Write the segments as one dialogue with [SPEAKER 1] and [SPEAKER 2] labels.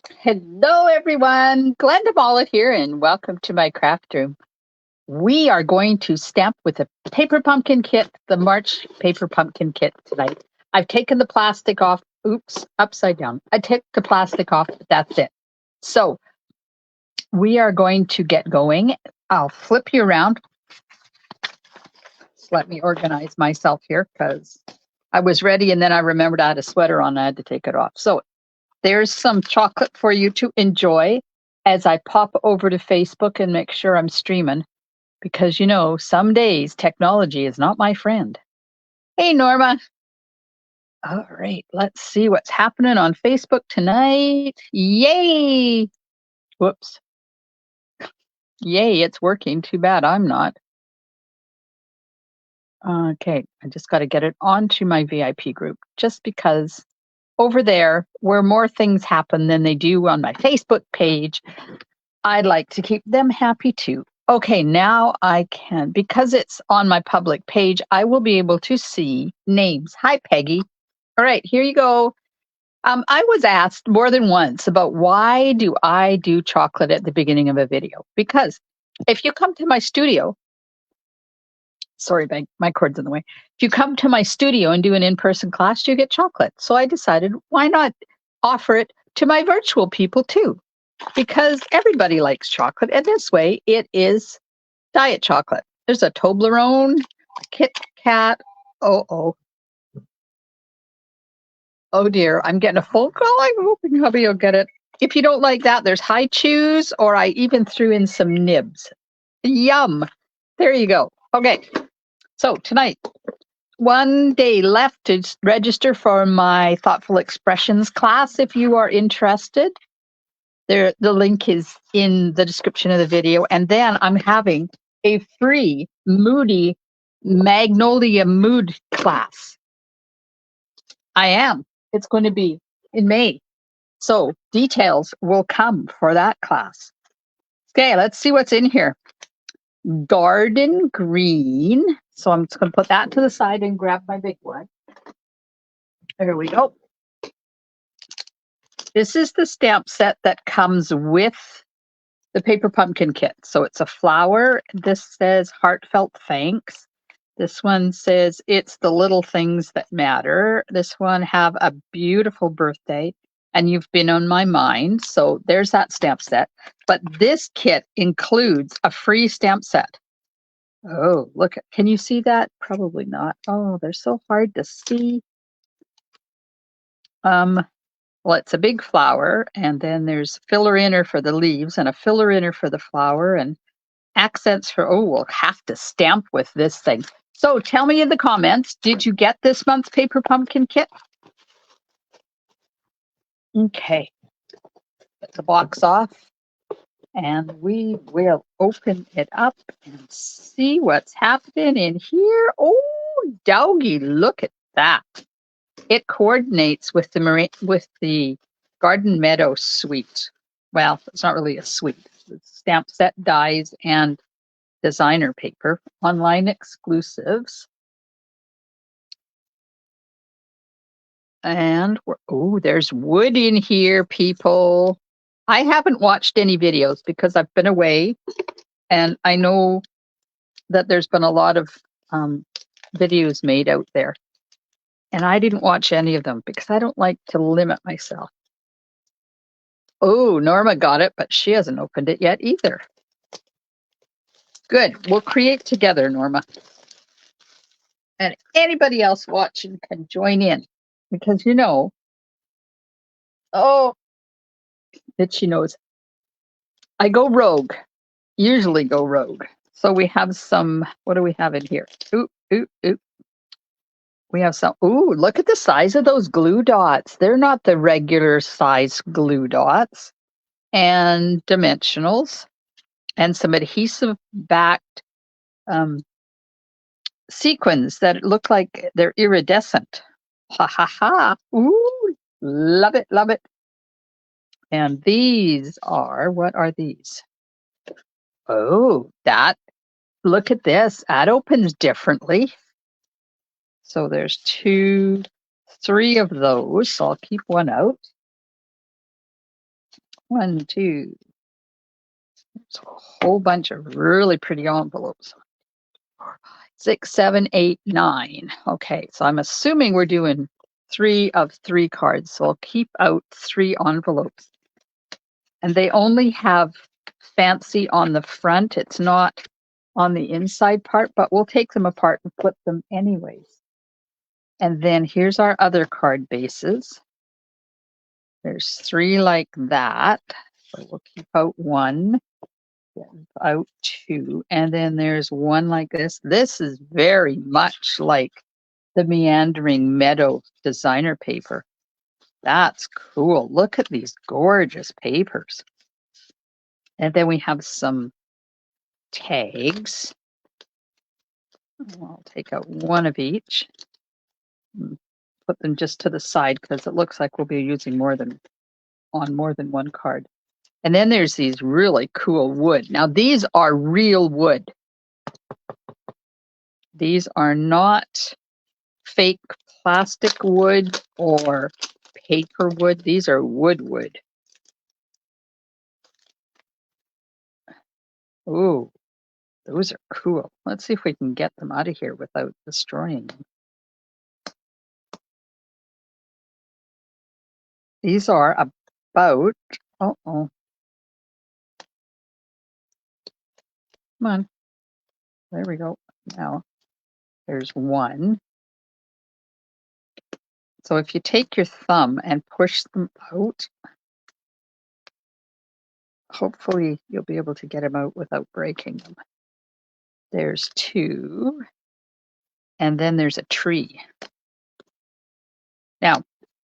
[SPEAKER 1] Hello, everyone. Glenda Mollett here, and welcome to my craft room. We are going to stamp with a paper pumpkin kit, the March paper pumpkin kit tonight. I've taken the plastic off. Oops, upside down. I took the plastic off, but that's it. So we are going to get going. I'll flip you around. Just let me organize myself here because I was ready and then I remembered I had a sweater on and I had to take it off. So there's some chocolate for you to enjoy as I pop over to Facebook and make sure I'm streaming because, some days technology is not my friend. Hey, Norma. All right, let's see what's happening on Facebook tonight. Yay! Whoops. Yay, it's working. Too bad I'm not. Okay, I just got to get it onto my VIP group just because over there, where more things happen than they do on my Facebook page, I'd like to keep them happy too. Okay, now I can, because it's on my public page, I will be able to see names. Hi, Peggy. All right, here you go. I was asked more than once about why do I do chocolate at the beginning of a video? Because if you come to my studio, sorry, my cord's in the way. If you come to my studio and do an in-person class, you get chocolate. So I decided, why not offer it to my virtual people too? Because everybody likes chocolate. And this way, it is diet chocolate. There's a Toblerone, a Kit Kat. Oh. Oh dear, I'm getting a phone call. I'm hoping hubby will get it. If you don't like that, there's High Chews, or I even threw in some nibs. Yum. There you go. Okay. So tonight, one day left to register for my Thoughtful Expressions class if you are interested. The link is in the description of the video. And then I'm having a free Moody Magnolia Mood class. I am. It's going to be in May. So details will come for that class. Okay, let's see what's in here. Garden green. So I'm just going to put that to the side and grab my big one. There we go. This is the stamp set that comes with the paper pumpkin kit. So it's a flower. This says heartfelt thanks. This one says it's the little things that matter. This one have a beautiful birthday and you've been on my mind. So there's that stamp set. But this kit includes a free stamp set. Oh, look, can you see that? Probably not. Oh, they're so hard to see. Well, it's a big flower, and then there's filler inner for the leaves and a filler inner for the flower and accents for, oh, we'll have to stamp with this thing. So tell me in the comments, did you get this month's paper pumpkin kit? Okay, get the box off and we will open it up and see what's happening in here. Oh, doggy, look at that. It coordinates with the Garden Meadows suite. Well, it's not really a suite. It's stamp set, dies, and designer paper, online exclusives. And there's wood in here, people. I haven't watched any videos because I've been away, and I know that there's been a lot of videos made out there. And I didn't watch any of them because I don't like to limit myself. Oh, Norma got it, but she hasn't opened it yet either. Good. We'll create together, Norma. And anybody else watching can join in because, oh, itchy nose. I go rogue, usually go rogue. So we have some, what do we have in here? Ooh. We have some, look at the size of those glue dots. They're not the regular size glue dots. And dimensionals and some adhesive backed sequins that look like they're iridescent. Ha ha ha. Ooh, love it, love it. And these are, what are these? Oh, look at this. That opens differently. So there's 2, 3 of those. So I'll keep one out. 1, 2. There's a whole bunch of really pretty envelopes. 6, 7, 8, 9. Okay, so I'm assuming we're doing 3 of 3 cards. So I'll keep out 3 envelopes. And they only have fancy on the front. It's not on the inside part, but we'll take them apart and flip them anyways. And then here's our other card bases. There's 3 like that. So we'll keep out 1, out 2, and then there's 1 like this. This is very much like the Meandering Meadows designer paper. That's cool. Look at these gorgeous papers. And then we have some tags. I'll take out 1 of each. Put them just to the side because it looks like we'll be using more than 1 card. And then there's these really cool wood. Now these are real wood. These are not fake plastic wood or paper wood. These are wood. Ooh, those are cool. Let's see if we can get them out of here without destroying them. These are about, come on. There we go. Now there's 1. So if you take your thumb and push them out, hopefully you'll be able to get them out without breaking them. There's 2. And then there's a tree. Now,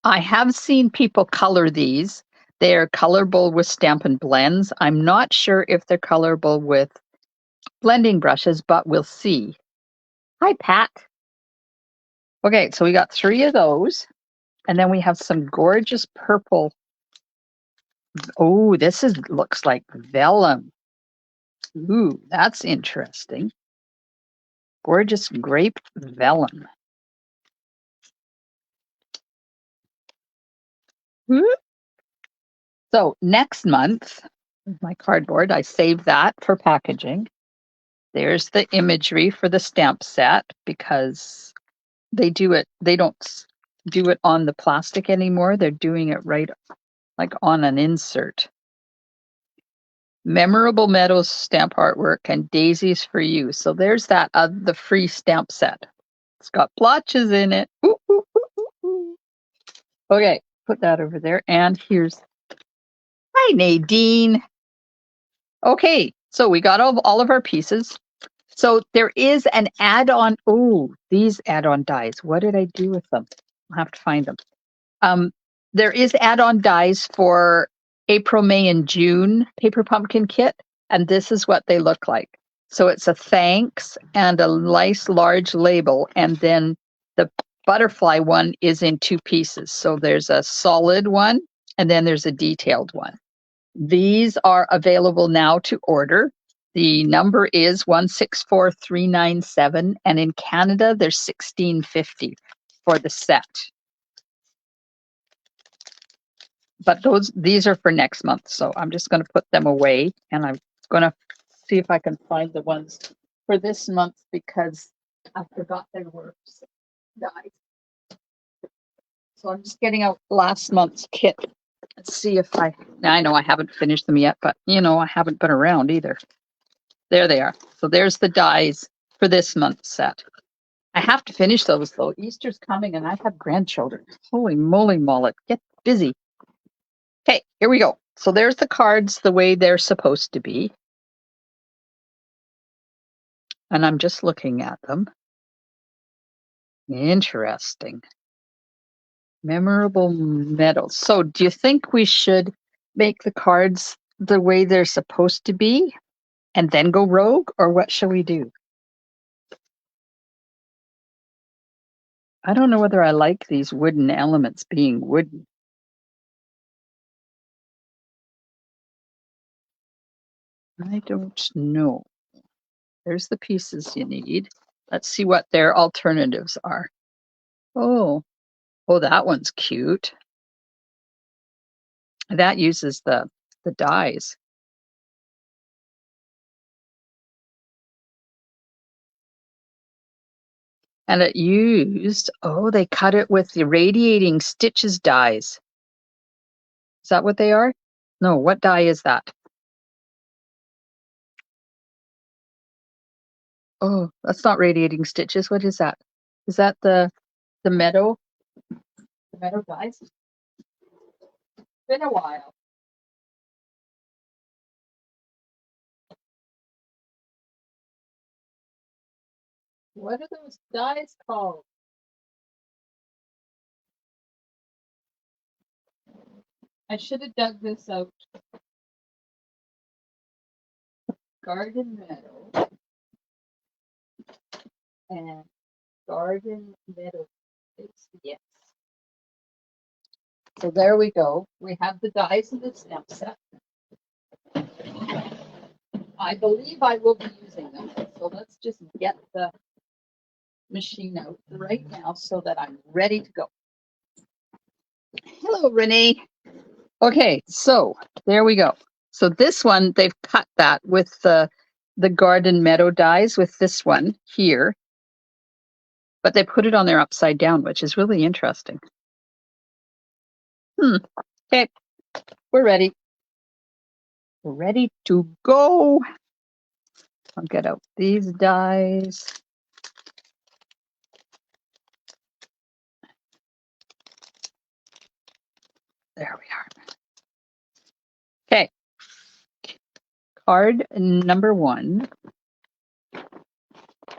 [SPEAKER 1] I have seen people color these. They're colorable with Stampin' Blends. I'm not sure if they're colorable with blending brushes, but we'll see. Hi, Pat. Okay, so we got 3 of those. And then we have some gorgeous purple. Oh, this looks like vellum. Ooh, that's interesting. Gorgeous grape vellum. So next month, my cardboard, I saved that for packaging. There's the imagery for the stamp set because they don't do it on the plastic anymore. They're doing it right like on an insert. Memorable Meadows stamp artwork and daisies for you. So there's that the free stamp set. It's got blotches in it. Ooh, ooh, ooh, ooh. Okay, put that over there. And hi, Nadine. Okay, so we got all of our pieces. So there is an add-on. Oh, these add-on dies. What did I do with them? I'll have to find them. There is add-on dies for April, May, and June Paper Pumpkin Kit, and this is what they look like. So it's a thanks and a nice large label, and then the butterfly one is in 2 pieces. So there's a solid one, and then there's a detailed one. These are available now to order. The number is 164397, and in Canada, there's $16.50 for the set. But these are for next month, so I'm just going to put them away, and I'm going to see if I can find the ones for this month because I forgot there were dies. So I'm just getting out last month's kit. Let's see if I know I haven't finished them yet, but I haven't been around either. There they are. So there's the dies for this month's set. I have to finish those though. Easter's coming and I have grandchildren. Holy moly mullet. Get busy. Okay, here we go. So there's the cards the way they're supposed to be. And I'm just looking at them. Interesting. Memorable Meadows. So do you think we should make the cards the way they're supposed to be and then go rogue, or what shall we do? I don't know whether I like these wooden elements being wooden. I don't know. There's the pieces you need. Let's see what their alternatives are. Oh, that one's cute. That uses the the dies. And it used, oh, they cut it with the radiating stitches dies. Is that what they are? No, what die is that? Oh, that's not radiating stitches. What is that? Is that the meadow? The meadow dies? It's been a while. What are those dies called? I should have dug this out. Garden meadow and garden meadow. Yes. So there we go. We have the dies in the stamp set. I believe I will be using them. So let's just get the machine out right now so that I'm ready to go. Hello, Renee. Okay, so there we go. So this one, they've cut that with the garden meadow dies with this one here, but they put it on there upside down, which is really interesting. Okay, we're ready. We're ready to go. I'll get out these dies. There we are. Okay. Card number 1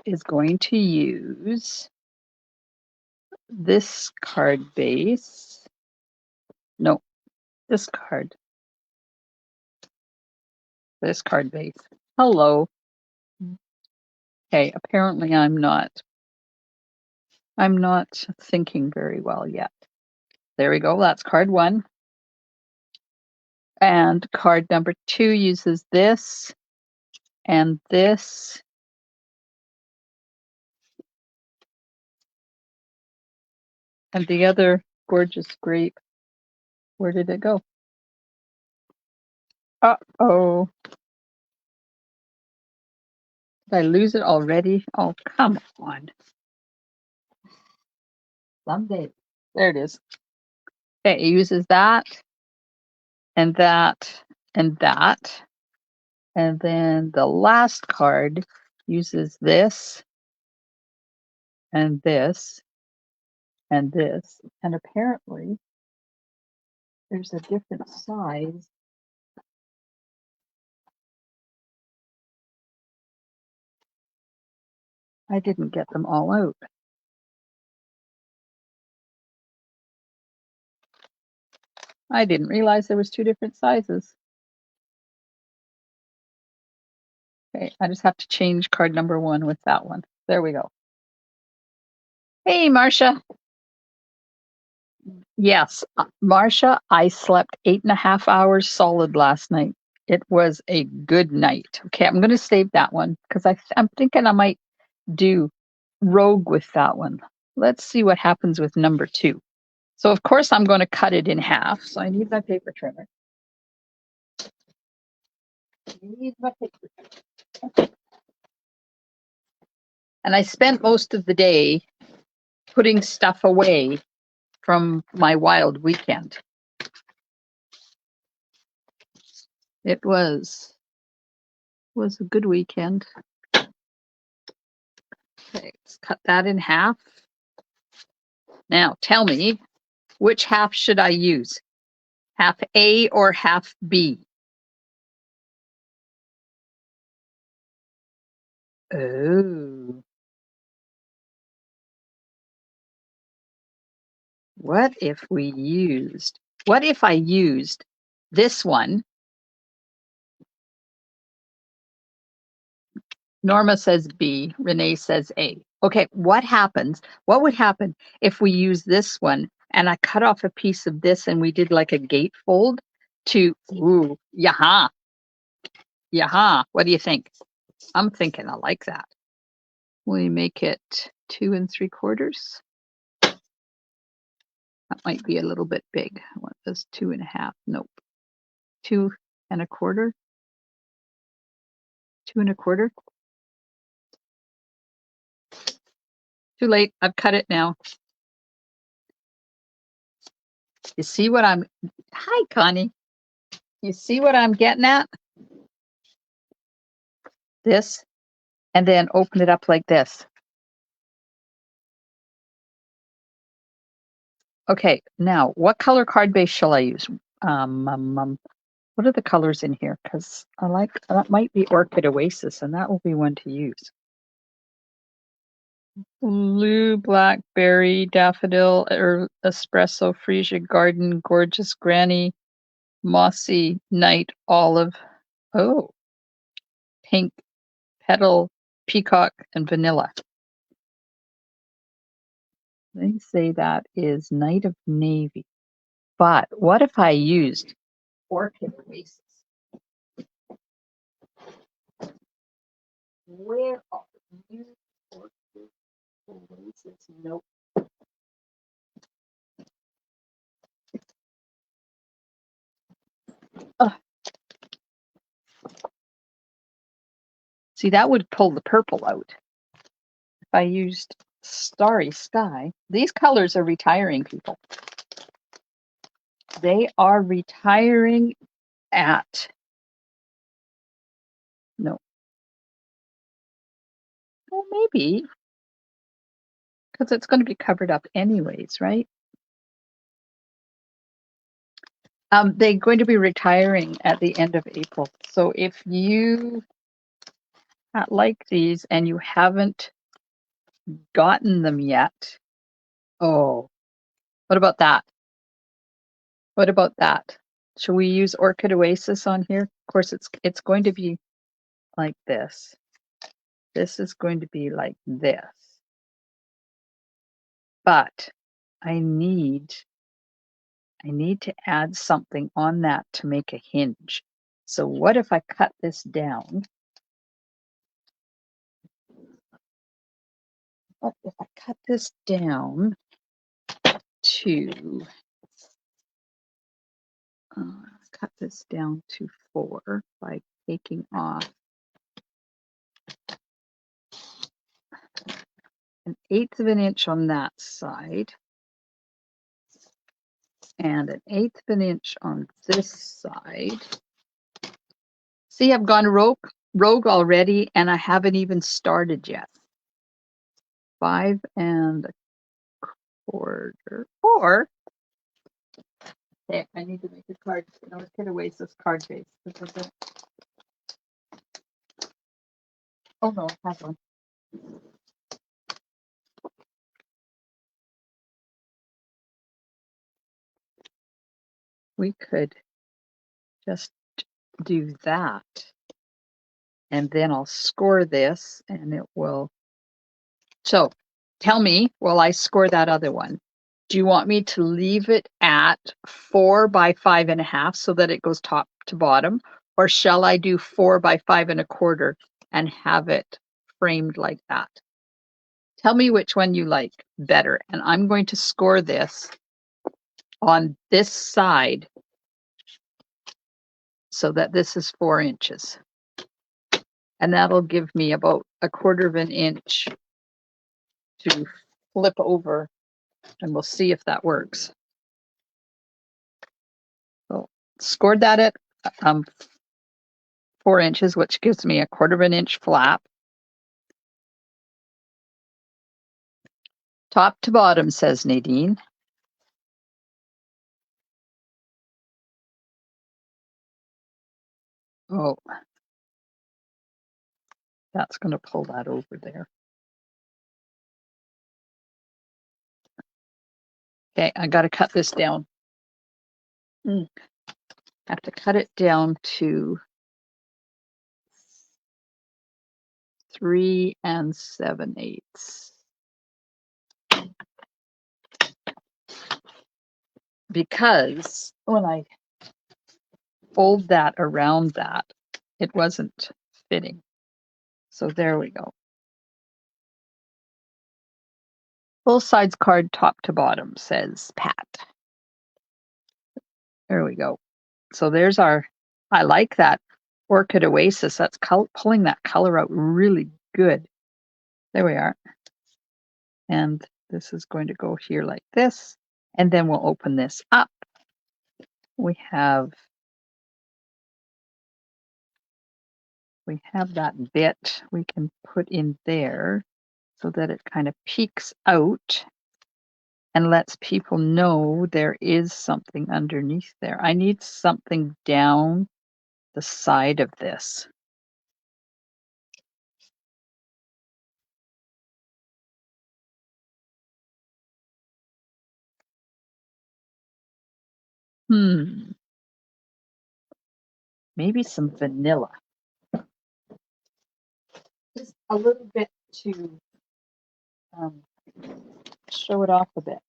[SPEAKER 1] is going to use this card base. No, this card. This card base. Hello. Okay, apparently I'm not thinking very well yet. There we go. That's card 1. And card number 2 uses this and this. And the other gorgeous grape. Where did it go? Uh-oh. Did I lose it already? Oh, come on. Someday. There it is. Okay, it uses that and that and that. And then the last card uses this and this and this. And apparently there's a different size. I didn't get them all out. I didn't realize there was 2 different sizes. Okay, I just have to change card number 1 with that one. There we go. Hey, Marcia. Yes, Marcia, I slept 8.5 hours solid last night. It was a good night. Okay, I'm going to save that one because I'm thinking I might do rogue with that one. Let's see what happens with number 2. So, of course, I'm going to cut it in half. So I need my paper trimmer. And I spent most of the day putting stuff away from my wild weekend. It was a good weekend. Okay, let's cut that in half. Now, tell me, which half should I use? Half A or half B? Oh. What if I used this one? Norma says B, Renee says A. Okay, what would happen if we use this one and I cut off a piece of this and we did like a gatefold to, ooh, yaha. What do you think? I'm thinking I like that. We make it 2 3/4. That might be a little bit big. I want this 2.5. Nope. 2 and a quarter, 2 1/4. Too late. I've cut it now. You see what I'm, hi, Connie. You see what I'm getting at? This, and then open it up like this. Okay, now what color card base shall I use? What are the colors in here? Because I like, that might be Orchid Oasis, and that will be one to use. Blue, blackberry, daffodil, espresso, freesia, garden, gorgeous, granny, mossy, night, olive. Oh, pink, petal, peacock, and vanilla. They say that is night of navy. But what if I used Orchid Oasis? Where are you? Orchid Oasis? Nope. See, that would pull the purple out. If I used Starry Sky, these colors are retiring, people. They are retiring at, no, well, maybe, because it's going to be covered up anyways, right? They're going to be retiring at the end of April. So if you like these and you haven't gotten them yet, oh, what about that? What about that? Should we use Orchid Oasis on here? Of course, it's going to be like this. This is going to be like this. But I need to add something on that to make a hinge. So what if I cut this down? What if I cut this down to, cut this down to 4 by taking off 1/8 of an inch on that side and 1/8 of an inch on this side. See, I've gone rogue already, and I haven't even started yet. 5 1/4. Or, okay, I need to make a card. No, it's going to waste this card base. Oh no, I have one. We could just do that, and then I'll score this, and it will. So tell me, will I score that other one? Do you want me to leave it at 4 by 5 1/2 so that it goes top to bottom? Or shall I do 4 by 5 1/4 and have it framed like that? Tell me which one you like better. And I'm going to score this on this side so that this is 4 inches. And that'll give me about 1/4 of an inch to flip over, and we'll see if that works. So scored that at 4 inches, which gives me 1/4 of an inch flap. Top to bottom, says Nadine. Oh, that's going to pull that over there. Okay, I got to cut this down. I have to cut it down to 3 7/8. Because when I fold that around that, it wasn't fitting. So there we go. Full sides card top to bottom, says Pat. There we go. So there's our I like that Orchid Oasis. That's pulling that color out really good. There we are. And this is going to go here like this. And then we'll open this up. We have that bit we can put in there so that it kind of peeks out and lets people know there is something underneath there. I need something down the side of this. Maybe some vanilla. Just a little bit to show it off a bit.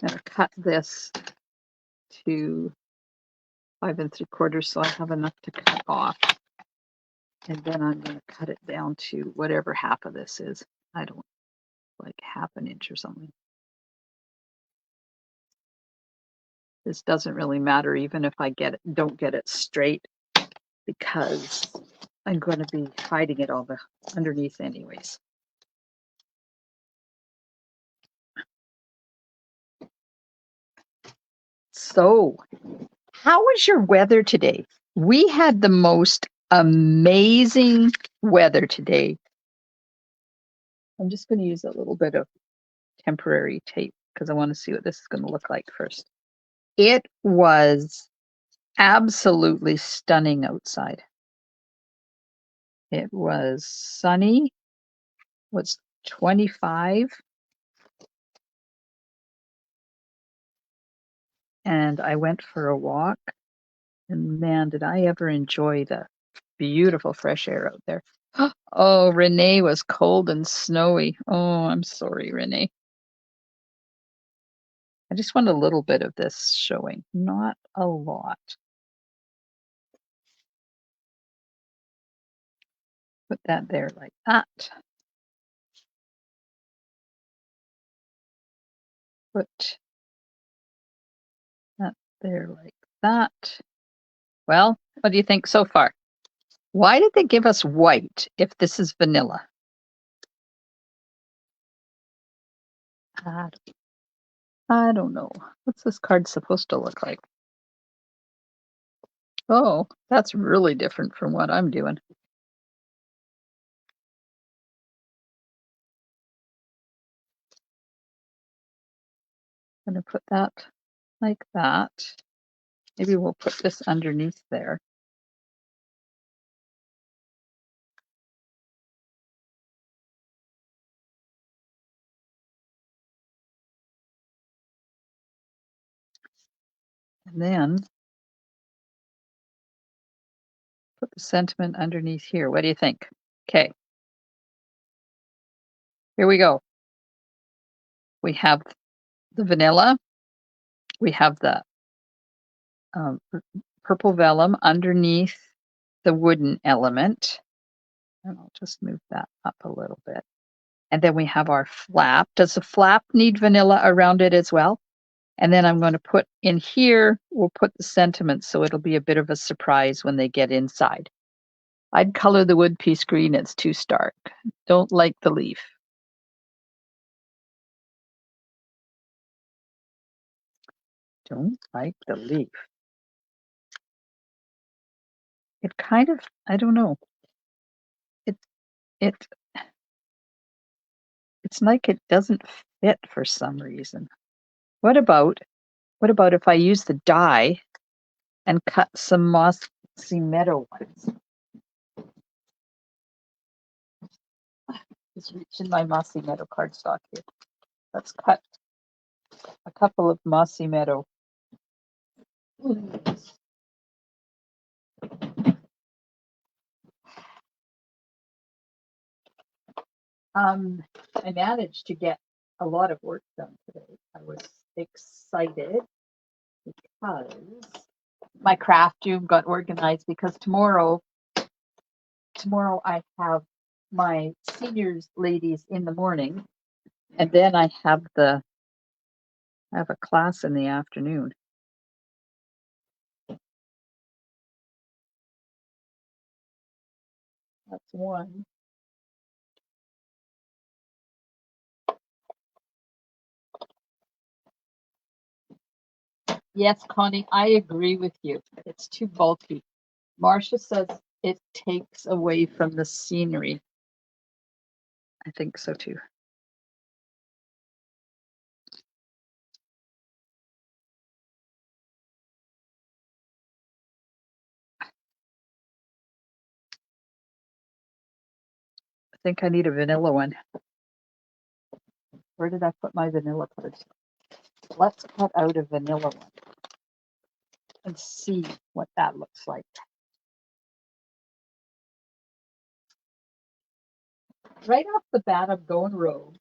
[SPEAKER 1] I'm going to cut this to 5 3/4 so I have enough to cut off. And then I'm going to cut it down to whatever half of this is. I don't like 1/2 inch or something. This doesn't really matter even if I don't get it straight because I'm going to be hiding it all underneath anyways. So, how was your weather today? We had the most amazing weather today. I'm just going to use a little bit of temporary tape because I want to see what this is going to look like first. It was absolutely stunning outside. It was sunny, was 25, and I went for a walk. And man, did I ever enjoy the beautiful fresh air out there. Oh, Renee was cold and snowy. Oh, I'm sorry, Renee. I just want a little bit of this showing, not a lot. Put that there like that. Put that there like that. Well, what do you think so far? Why did they give us white if this is vanilla? I don't know. What's this card supposed to look like? Oh, that's really different from what I'm doing. I'm going to put that like that. Maybe we'll put this underneath there. And then put the sentiment underneath here. What do you think? Okay. Here we go. We have the vanilla. We have the purple vellum underneath the wooden element. And I'll just move that up a little bit. And then we have our flap. Does the flap need vanilla around it as well? And then I'm going to put in here, we'll put the sentiment so it'll be a bit of a surprise when they get inside. I'd color the wood piece green, it's too stark. Don't like the leaf. Don't like the leaf. It kind of, I don't know. It's like it doesn't fit for some reason. What about if I use the die and cut some mossy meadow ones? Just reach in my mossy meadow cardstock here. Let's cut a couple of mossy meadow. I managed to get a lot of work done today. I was excited because my craft room got organized because tomorrow I have my seniors ladies in the morning And then I have a class in the afternoon. That's one. Yes, Connie, I agree with you. It's too bulky. Marcia says it takes away from the scenery. I think so too. I think I need a vanilla one. Where did I put my vanilla cards? Let's cut out a vanilla one and see what that looks like. Right off the bat, I'm going rogue.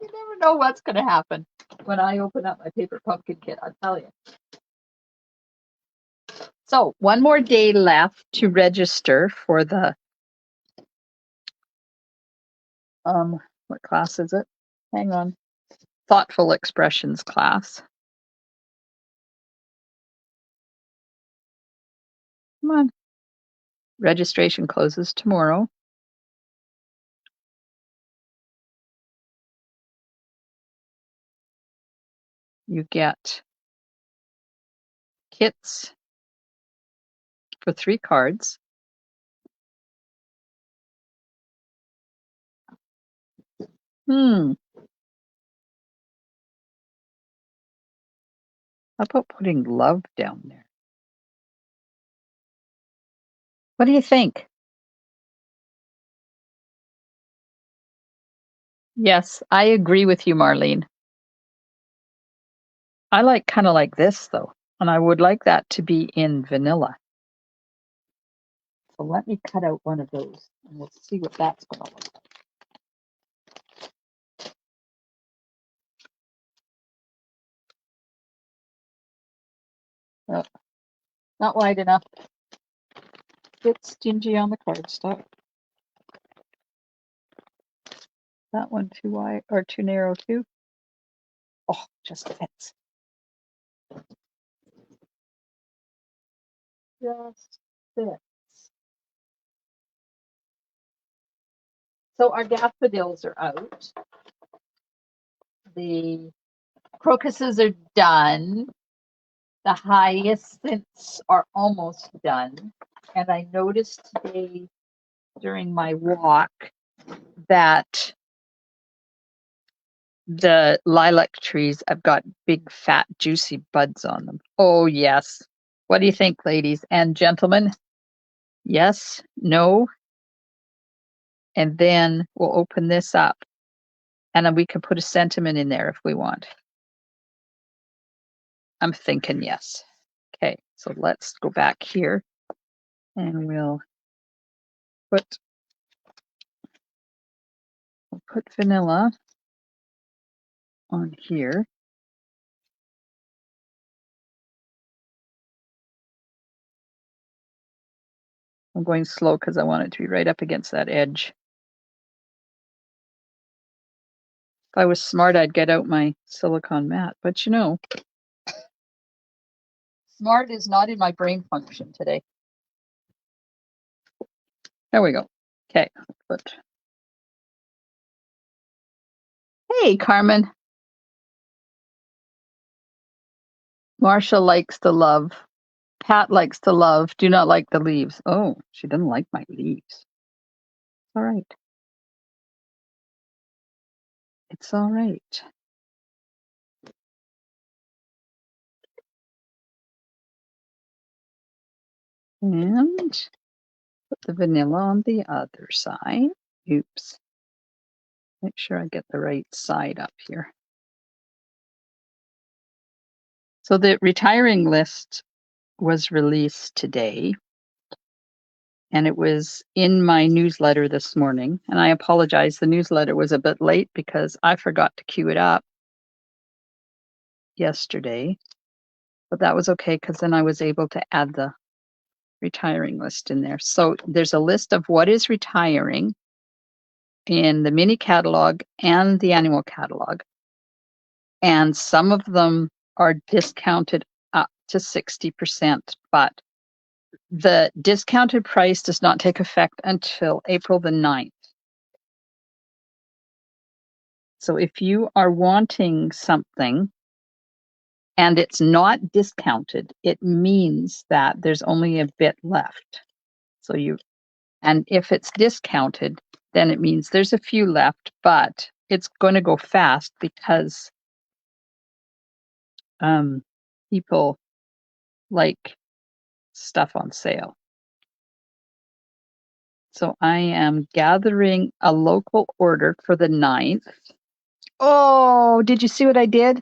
[SPEAKER 1] You never know what's going to happen when I open up my paper pumpkin kit, I'll tell you. So one more day left to register for the, what class is it? Hang on. Thoughtful Expressions class. Come on. Registration closes tomorrow. You get kits for 3 cards. How about putting love down there? What do you think? Yes, I agree with you, Marlene. I like kind of like this though, and I would like that to be in vanilla. So let me cut out one of those and we'll see what that's going to look like. Oh, not wide enough. Bit stingy on the cardstock. That one too wide or too narrow too. Oh, just fits. Just fits. So our daffodils are out. The crocuses are done. The hyacinths are almost done. And I noticed today during my walk that the lilac trees have got big, fat, juicy buds on them. Oh, yes. What do you think, ladies and gentlemen? Yes, no. And then we'll open this up and then we can put a sentiment in there if we want. I'm thinking yes. Okay, so let's go back here and we'll put vanilla on here. I'm going slow because I want it to be right up against that edge. If I was smart, I'd get out my silicone mat, but you know, smart is not in my brain function today. There we go. Okay, but hey, Carmen. Marsha likes the love. Pat likes the love. Do not like the leaves. Oh, she doesn't like my leaves. All right. It's all right. And put the vanilla on the other side. Oops. Make sure I get the right side up here. So the retiring list was released today, and it was in my newsletter this morning. And I apologize, the newsletter was a bit late because I forgot to queue it up yesterday. But that was okay because then I was able to add the retiring list in there. So there's a list of what is retiring, in the mini catalog and the annual catalog. And some of them are discounted up to 60%, but the discounted price does not take effect until April the 9th. So if you are wanting something and it's not discounted, it means that there's only a bit left. And if it's discounted, then it means there's a few left, but it's going to go fast because people like stuff on sale. So I am gathering a local order for the 9th. Oh, did you see what I did?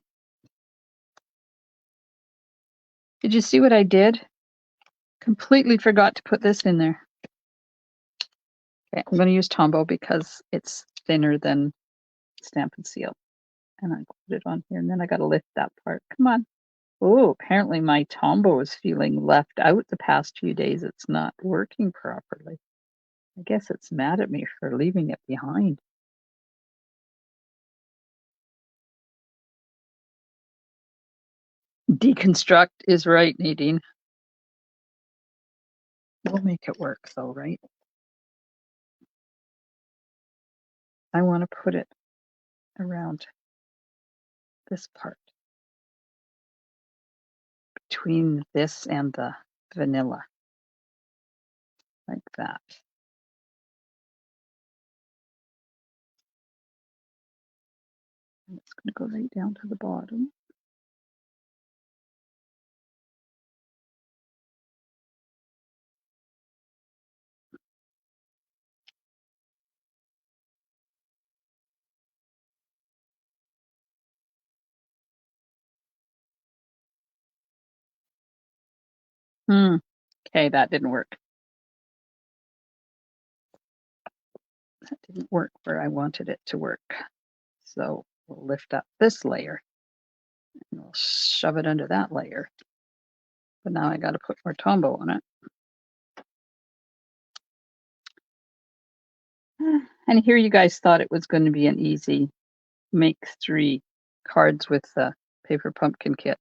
[SPEAKER 1] Did you see what I did? Completely forgot to put this in there. Okay, I'm going to use Tombow because it's thinner than Stamp and Seal. And I put it on here, and then I got to lift that part. Come on. Oh, apparently my Tombow is feeling left out the past few days. It's not working properly. I guess it's mad at me for leaving it behind. Deconstruct is right, Nadine. We'll make it work though, right? I want to put it around this part between this and the vanilla, like that. And it's going to go right down to the bottom. Okay, that didn't work. That didn't work where I wanted it to work. So we'll lift up this layer and we'll shove it under that layer. But now I got to put more Tombow on it. And here you guys thought it was going to be an easy make 3 cards with the paper pumpkin kit.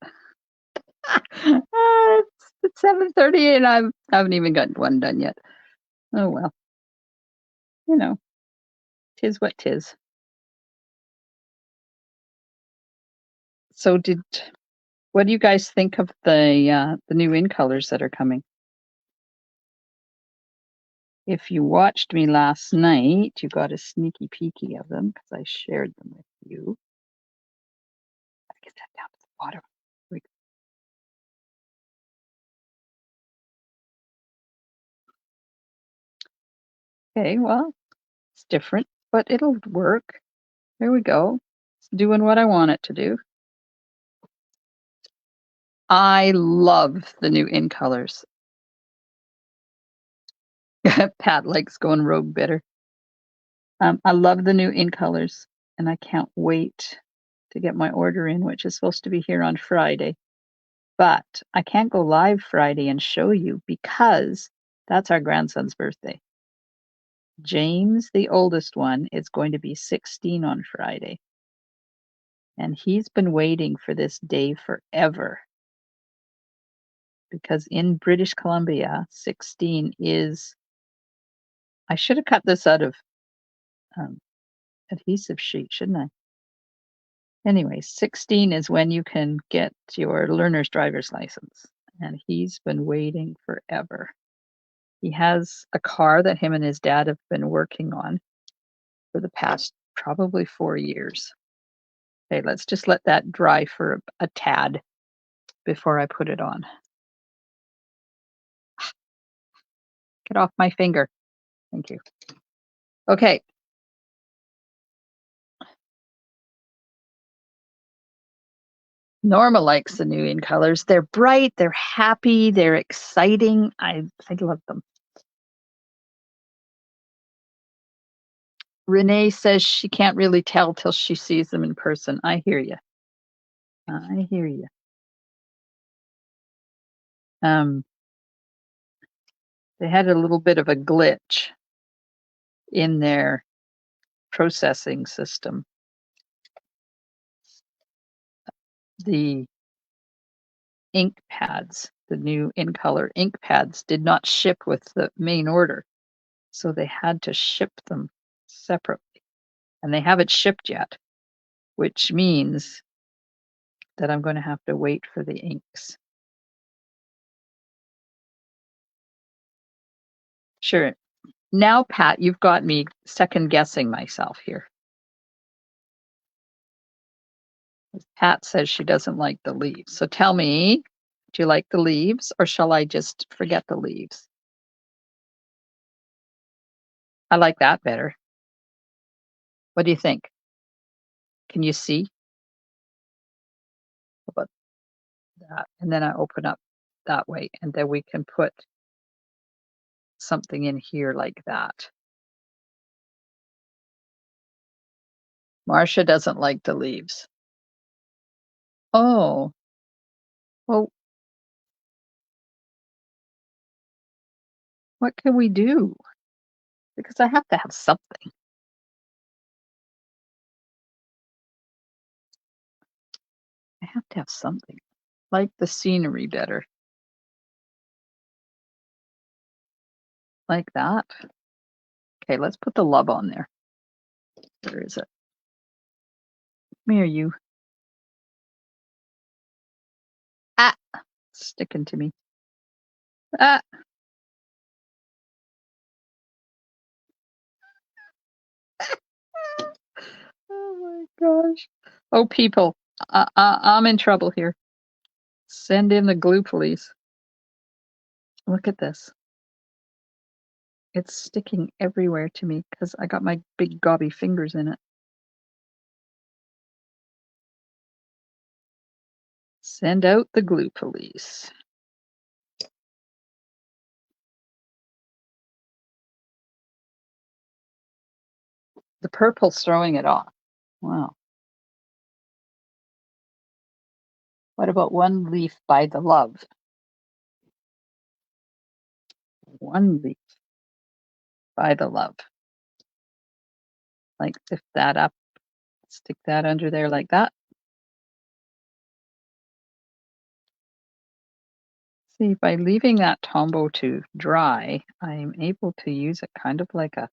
[SPEAKER 1] It's 7:30 and I haven't even gotten one done yet. Oh well. You know, tis what tis. So what do you guys think of the new in colors that are coming? If you watched me last night, you got a sneaky peeky of them because I shared them with you. I get that down to the bottom. Okay, well, it's different, but it'll work. There we go. It's doing what I want it to do. I love the new in colors. Pat likes going rogue bitter. I love the new in colors, and I can't wait to get my order in, which is supposed to be here on Friday. But I can't go live Friday and show you because that's our grandson's birthday. James, the oldest one, is going to be 16 on Friday. And he's been waiting for this day forever. Because in British Columbia, 16 is. I should have cut this out of adhesive sheet, shouldn't I? Anyway, 16 is when you can get your learner's driver's license. And he's been waiting forever. He has a car that him and his dad have been working on for the past probably 4 years. Okay, let's just let that dry for a tad before I put it on. Get off my finger. Thank you. Okay. Norma likes the new in colors. They're bright, they're happy, they're exciting. I love them. Renee says she can't really tell till she sees them in person. I hear you. I hear you. They had a little bit of a glitch in their processing system. The ink pads, the new in color ink pads, did not ship with the main order. So they had to ship them separately. And they haven't shipped yet, which means that I'm going to have to wait for the inks. Sure. Now, Pat, you've got me second guessing myself here. Pat says she doesn't like the leaves. So tell me, do you like the leaves or shall I just forget the leaves? I like that better. What do you think? Can you see? How about that? And then I open up that way and then we can put something in here like that. Marcia doesn't like the leaves. Oh, well, what can we do? Because I have to have something. I have to have something. Like the scenery better. Like that. Okay, let's put the love on there. Where is it? Come here, you. Ah, sticking to me. Ah. Oh my gosh. Oh, people, I'm in trouble here. Send in the glue police. Look at this. It's sticking everywhere to me because I got my big gobby fingers in it. Send out the glue police. The purple's throwing it off. Wow. What about one leaf by the love? One leaf by the love. Like lift that up, stick that under there like that. See, by leaving that Tombow to dry, I'm able to use it kind of like a,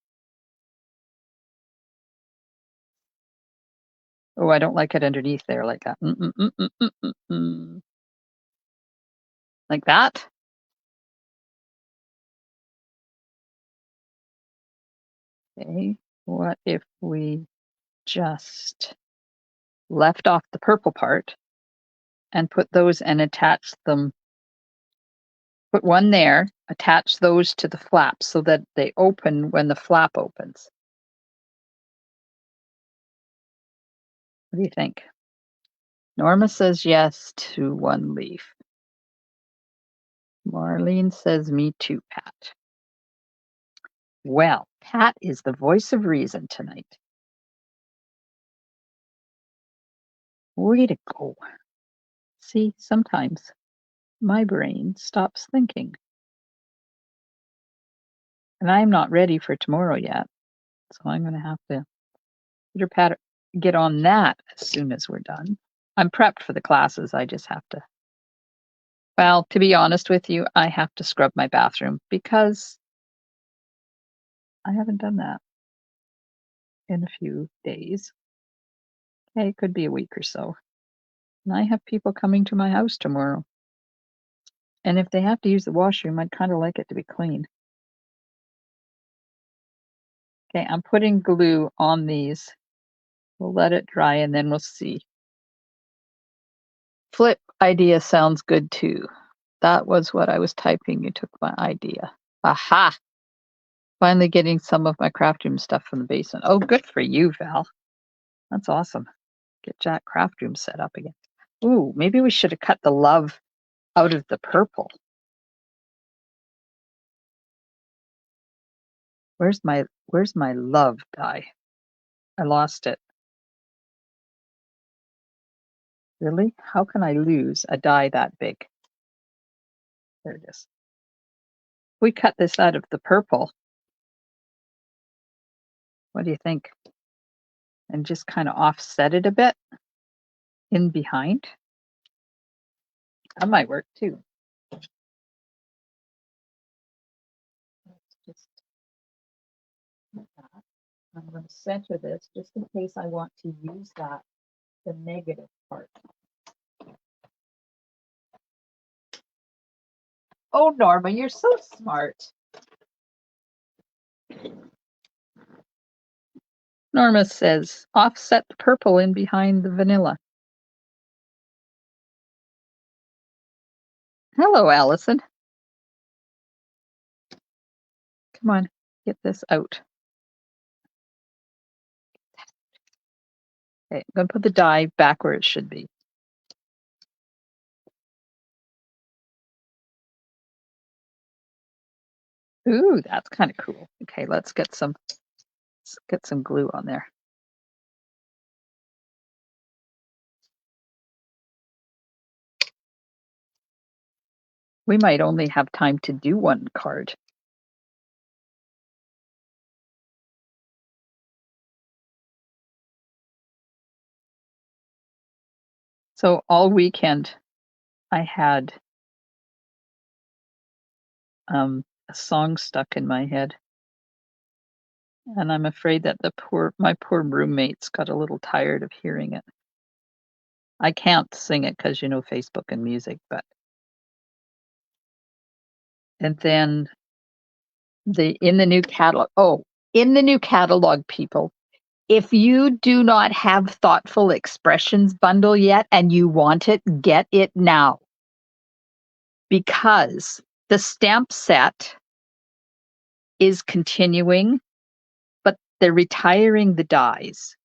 [SPEAKER 1] oh, I don't like it underneath there like that. Like that. Okay, what if we just left off the purple part and put those and attach them, put one there, attach those to the flaps so that they open when the flap opens. What do you think? Norma says yes to one leaf. Marlene says me too, Pat. Well, Pat is the voice of reason tonight. Way to go. See, sometimes my brain stops thinking. And I'm not ready for tomorrow yet. So I'm going to have to get on that as soon as we're done. I'm prepped for the classes. I just have to. Well, to be honest with you, I have to scrub my bathroom because I haven't done that in a few days. Okay, it could be a week or so. And I have people coming to my house tomorrow. And if they have to use the washroom, I'd kind of like it to be clean. Okay, I'm putting glue on these. We'll let it dry and then we'll see. Flip idea sounds good too. That was what I was typing. You took my idea. Aha! Finally getting some of my craft room stuff from the basement. Oh, good for you, Val. That's awesome. Get Jack craft room set up again. Ooh, maybe we should have cut the love out of the purple. Where's my love die? I lost it. Really? How can I lose a die that big? There it is. We cut this out of the purple. What do you think? and just kind of offset it a bit in behind. That might work too. Just like that. I'm going to center this just in case I want to use that, the negative part. Oh, Norma, you're so smart. Norma says, offset the purple in behind the vanilla. Hello, Allison. Come on, get this out. Okay, I'm going to put the die back where it should be. Ooh, that's kind of cool. Okay, let's get some glue on there. We might only have time to do one card. So all weekend I had a song stuck in my head. And I'm afraid that my poor roommates got a little tired of hearing it. I can't sing it because, Facebook and music, but. And then in the new catalog, people, if you do not have Thoughtful Expressions bundle yet and you want it, get it now. Because the stamp set is continuing, but they're retiring the dies.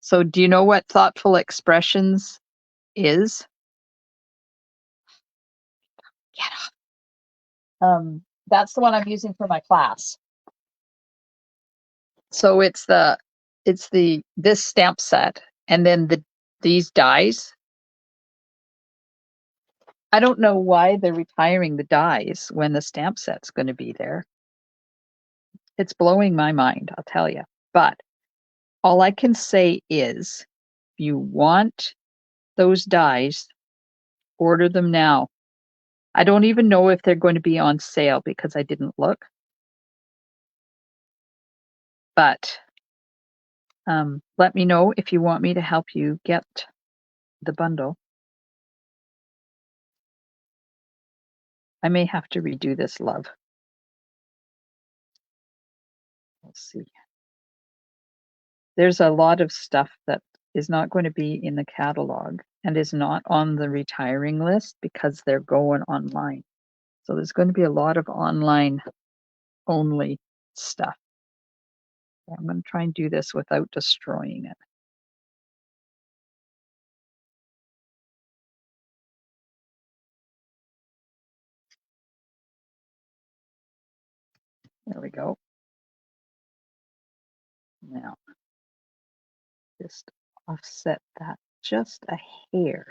[SPEAKER 1] So do you know what Thoughtful Expressions is? Get off. That's the one I'm using for my class. So it's this stamp set, and then these dies. I don't know why they're retiring the dies when the stamp set's going to be there. It's blowing my mind, I'll tell you. But all I can say is, if you want those dies, order them now. I don't even know if they're going to be on sale because I didn't look. But let me know if you want me to help you get the bundle. I may have to redo this, love. Let's see. There's a lot of stuff that is not going to be in the catalog and is not on the retiring list because they're going online. So there's going to be a lot of online only stuff. I'm going to try and do this without destroying it. There we go. Now, just offset that just a hair.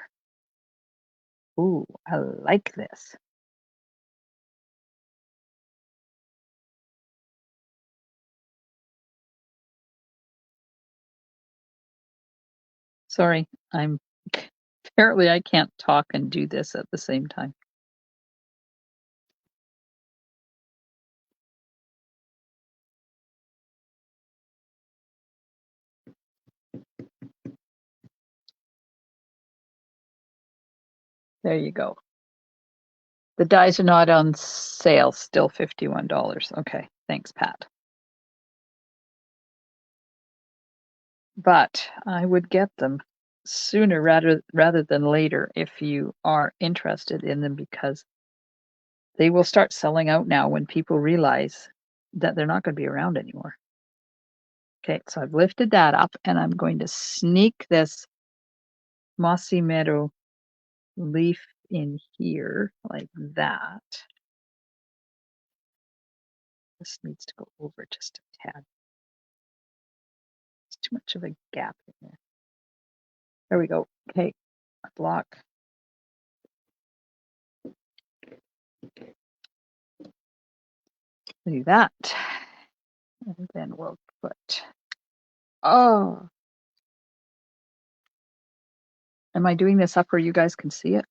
[SPEAKER 1] Ooh, I like this. Sorry, apparently I can't talk and do this at the same time. There you go. The dies are not on sale, still $51. Okay, thanks, Pat. But I would get them sooner rather than later if you are interested in them, because they will start selling out now when people realize that they're not going to be around anymore. Okay, so I've lifted that up and I'm going to sneak this Mossy Meadow leaf in here like that. This needs to go over just a tad. It's too much of a gap in there. There we go. Okay, a block. Do that. And then we'll put Oh, am I doing this up where you guys can see it?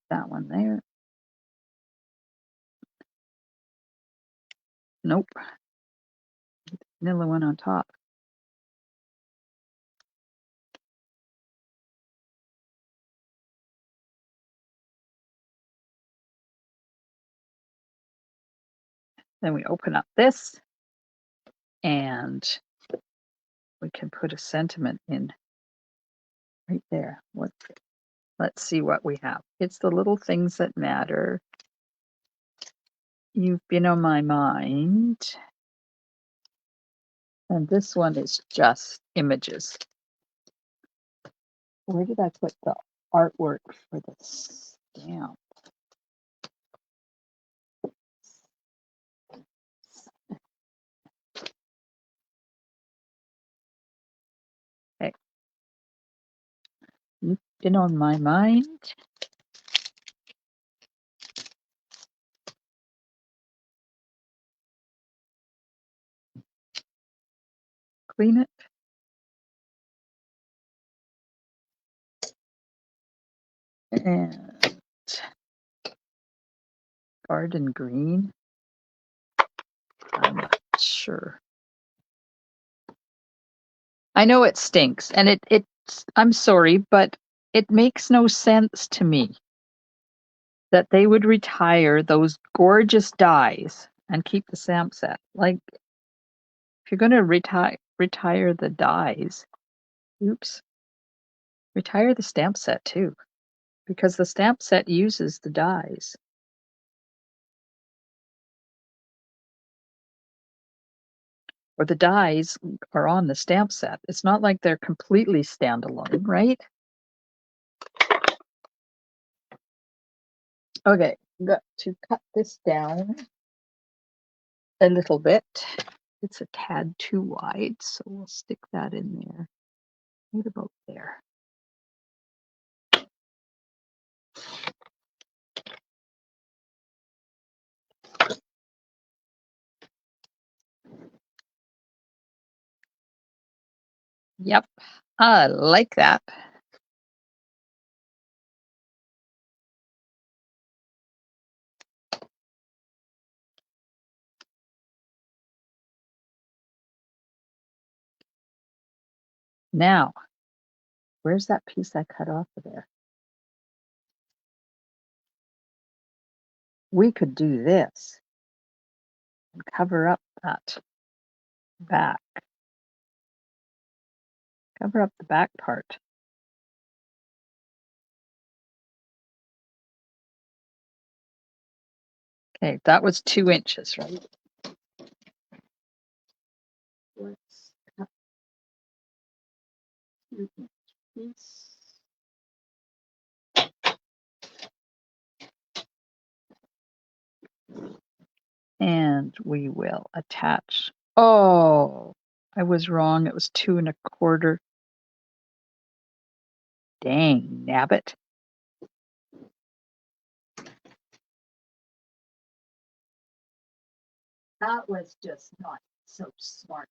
[SPEAKER 1] That one there. Nope. Vanilla one on top. Then we open up this and we can put a sentiment in right there. Let's see what we have. It's the little things that matter. You've been on my mind. And this one is just images. Where did I put the artwork for the stamp? Okay. You've been on my mind. Clean it. And garden green. I'm not sure. I know it stinks, and I'm sorry, but it makes no sense to me that they would retire those gorgeous dyes and keep the stamp set. Like, if you're going to retire the dyes, oops, retire the stamp set too, because the stamp set uses the dyes. Or the dyes are on the stamp set. It's not like they're completely standalone, right? Okay, got to cut this down a little bit. It's a tad too wide, so we'll stick that in there. Right about there. Yep, I like that. Now, where's that piece I cut off of there? We could do this and cover up that back. Cover up the back part. Okay, that was 2 inches, right? Let's cut 2-inch piece. And we will attach. Oh, I was wrong. It was 2 1/4. Dang, nabbit. That was just not so smart.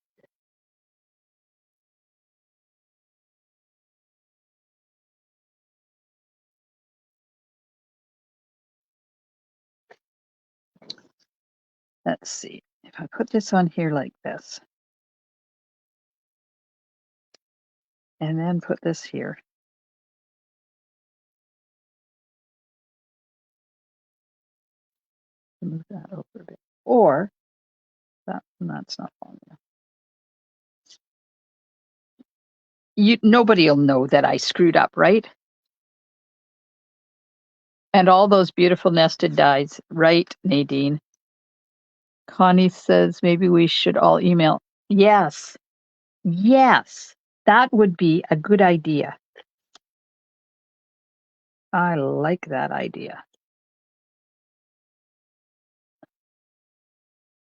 [SPEAKER 1] Let's see. If I put this on here like this, and then put this here. Move that over a bit. Or that's not long enough. Nobody will know that I screwed up, right? And all those beautiful nested dies, right, Nadine? Connie says maybe we should all email. Yes, yes, that would be a good idea. I like that idea.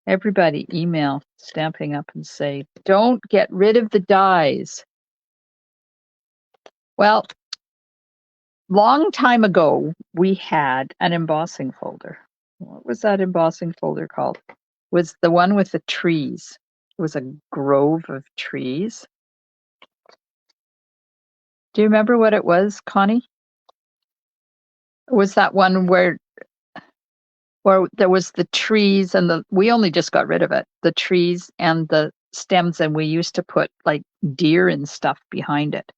[SPEAKER 1] Everybody email Stamping Up and say, don't get rid of the dies. Well, long time ago, we had an embossing folder. What was that embossing folder called? was the one with the trees. It was a grove of trees. Do you remember what it was, Connie? Was that one where there was the trees and we only just got rid of it, the trees and the stems, and we used to put like deer and stuff behind it.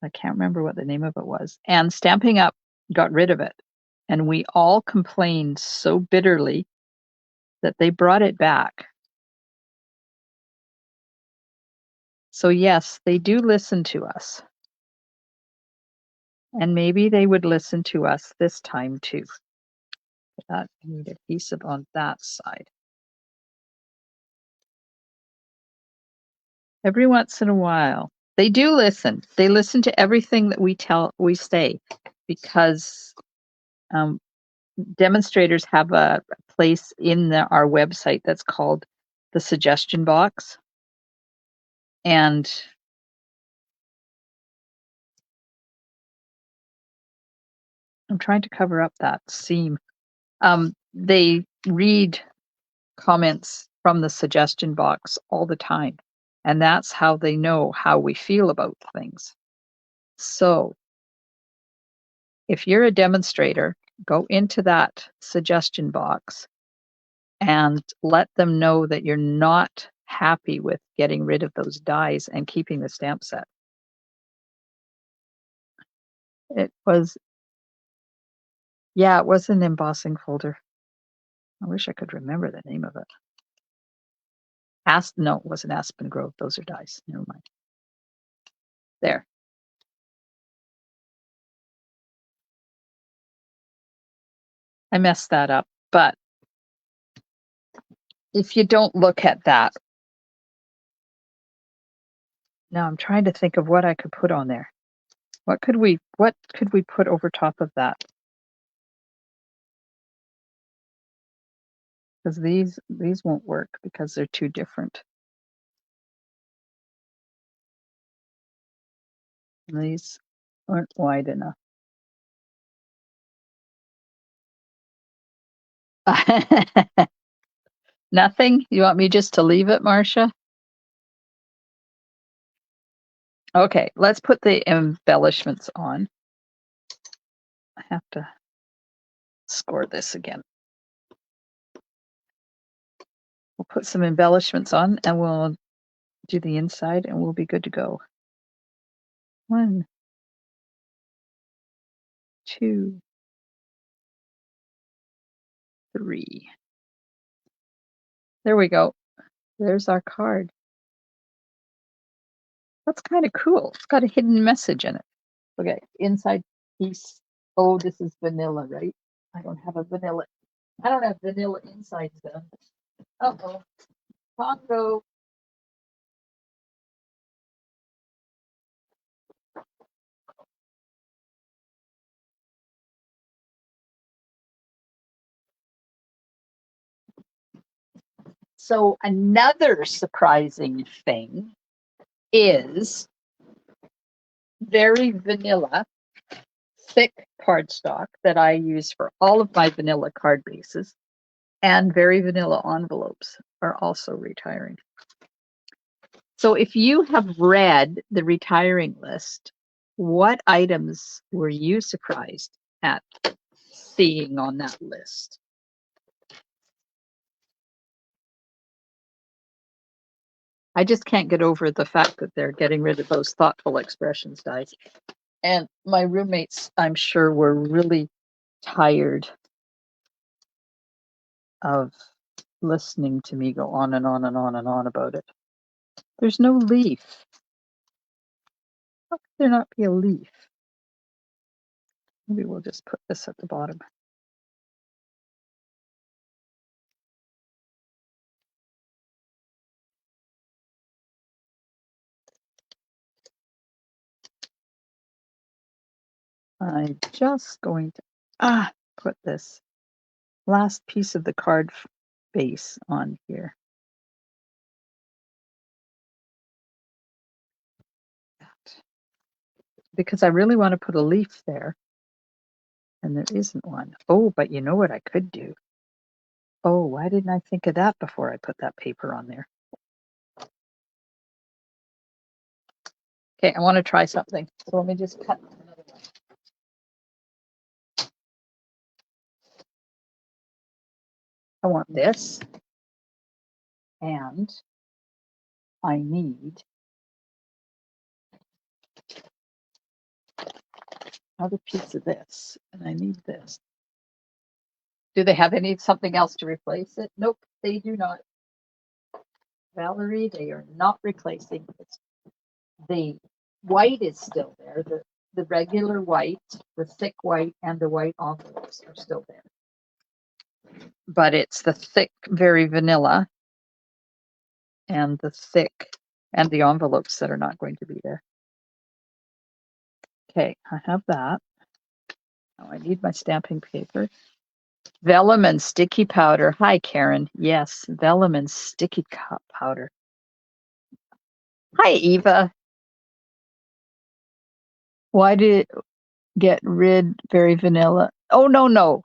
[SPEAKER 1] I can't remember what the name of it was. And Stamping Up got rid of it. And we all complained so bitterly that they brought it back. So yes, they do listen to us. And maybe they would listen to us this time too. I need adhesive on that side. Every once in a while, they do listen. They listen to everything that we say, because demonstrators have a place in our website that's called the suggestion box. And I'm trying to cover up that seam. They read comments from the suggestion box all the time. And that's how they know how we feel about things. So if you're a demonstrator, go into that suggestion box and let them know that you're not happy with getting rid of those dies and keeping the stamp set. It was an embossing folder. I wish I could remember the name of it. No, it wasn't Aspen Grove. Those are dies. Never mind. There. I messed that up. But if you don't look at that, now I'm trying to think of what I could put on there. What could we put over top of that? Because these won't work because they're too different. And these aren't wide enough. Nothing? You want me just to leave it, Marcia? Okay, let's put the embellishments on. I have to score this again. We'll put some embellishments on and we'll do the inside and we'll be good to go. 1, 2, 3. There we go. There's our card. That's kind of cool. It's got a hidden message in it. Okay, inside piece. Oh, this is vanilla, right? I don't have vanilla insides though. Uh-oh. Congo. So another surprising thing is very vanilla, thick cardstock that I use for all of my vanilla card bases, and very vanilla envelopes are also retiring. So if you have read the retiring list, what items were you surprised at seeing on that list? I just can't get over the fact that they're getting rid of those thoughtful expressions dies. And my roommates, I'm sure, were really tired of listening to me go on and on and on and on about it. There's no leaf. How could there not be a leaf? Maybe we'll just put this at the bottom. I'm just going to put this last piece of the card base on here. Because I really want to put a leaf there. And there isn't one. Oh, but you know what I could do? Oh, why didn't I think of that before I put that paper on there? Okay, I want to try something. So let me just cut another one. I want this, and I need another piece of this, and I need this. Do they have something else to replace it? Nope, they do not. Valerie, they are not replacing it. The white is still there. The regular white, the thick white, and the white envelopes are still there. But it's the thick, very vanilla, and the thick, and the envelopes that are not going to be there. Okay, I have that. Now I need my stamping paper. Vellum and sticky powder. Hi, Karen. Yes, vellum and sticky powder. Hi, Eva. Why did it get rid very vanilla? Oh, no.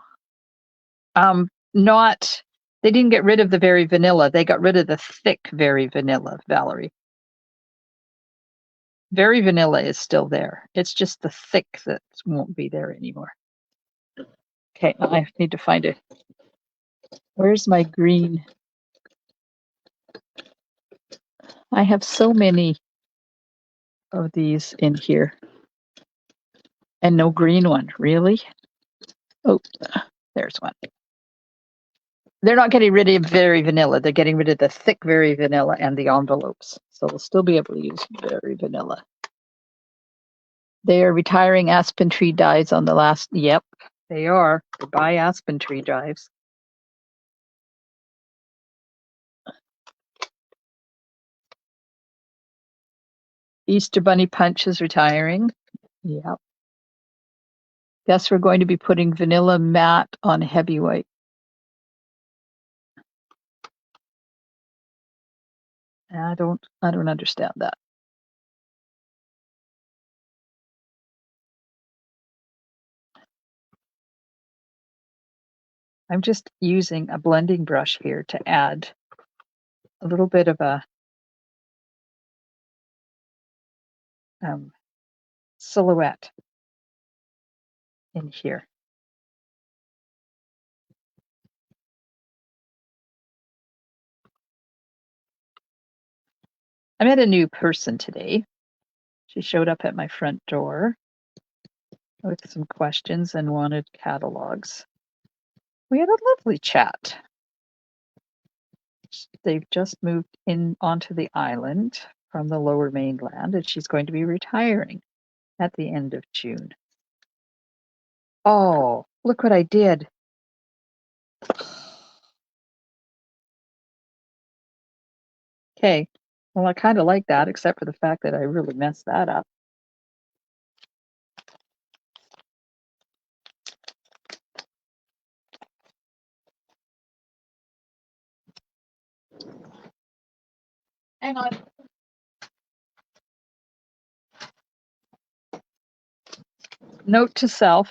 [SPEAKER 1] Not, they didn't get rid of the very vanilla. They got rid of the thick very vanilla, Valerie. Very vanilla is still there. It's just the thick that won't be there anymore. Okay, I need to find it. Where's my green? I have so many of these in here. And no green one, really? Oh, there's one. They're not getting rid of very vanilla. They're getting rid of the thick very vanilla and the envelopes. So we'll still be able to use very vanilla. They are retiring aspen tree dies on the last. Yep, they are. Goodbye, aspen tree dies. Easter Bunny Punch is retiring. Yep. Guess we're going to be putting vanilla matte on heavy white. I don't understand that. I'm just using a blending brush here to add a little bit of a silhouette in here. I met a new person today. She showed up at my front door with some questions and wanted catalogs. We had a lovely chat. They've just moved in onto the island from the lower mainland, and she's going to be retiring at the end of June. Oh, look what I did. Okay, well, I kind of like that, except for the fact that I really messed that up. Hang on. Note to self.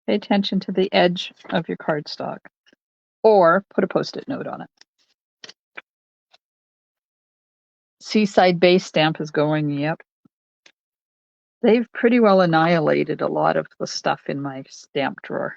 [SPEAKER 1] Pay attention to the edge of your cardstock, or put a Post-it note on it. Seaside base stamp is going, yep. They've pretty well annihilated a lot of the stuff in my stamp drawer.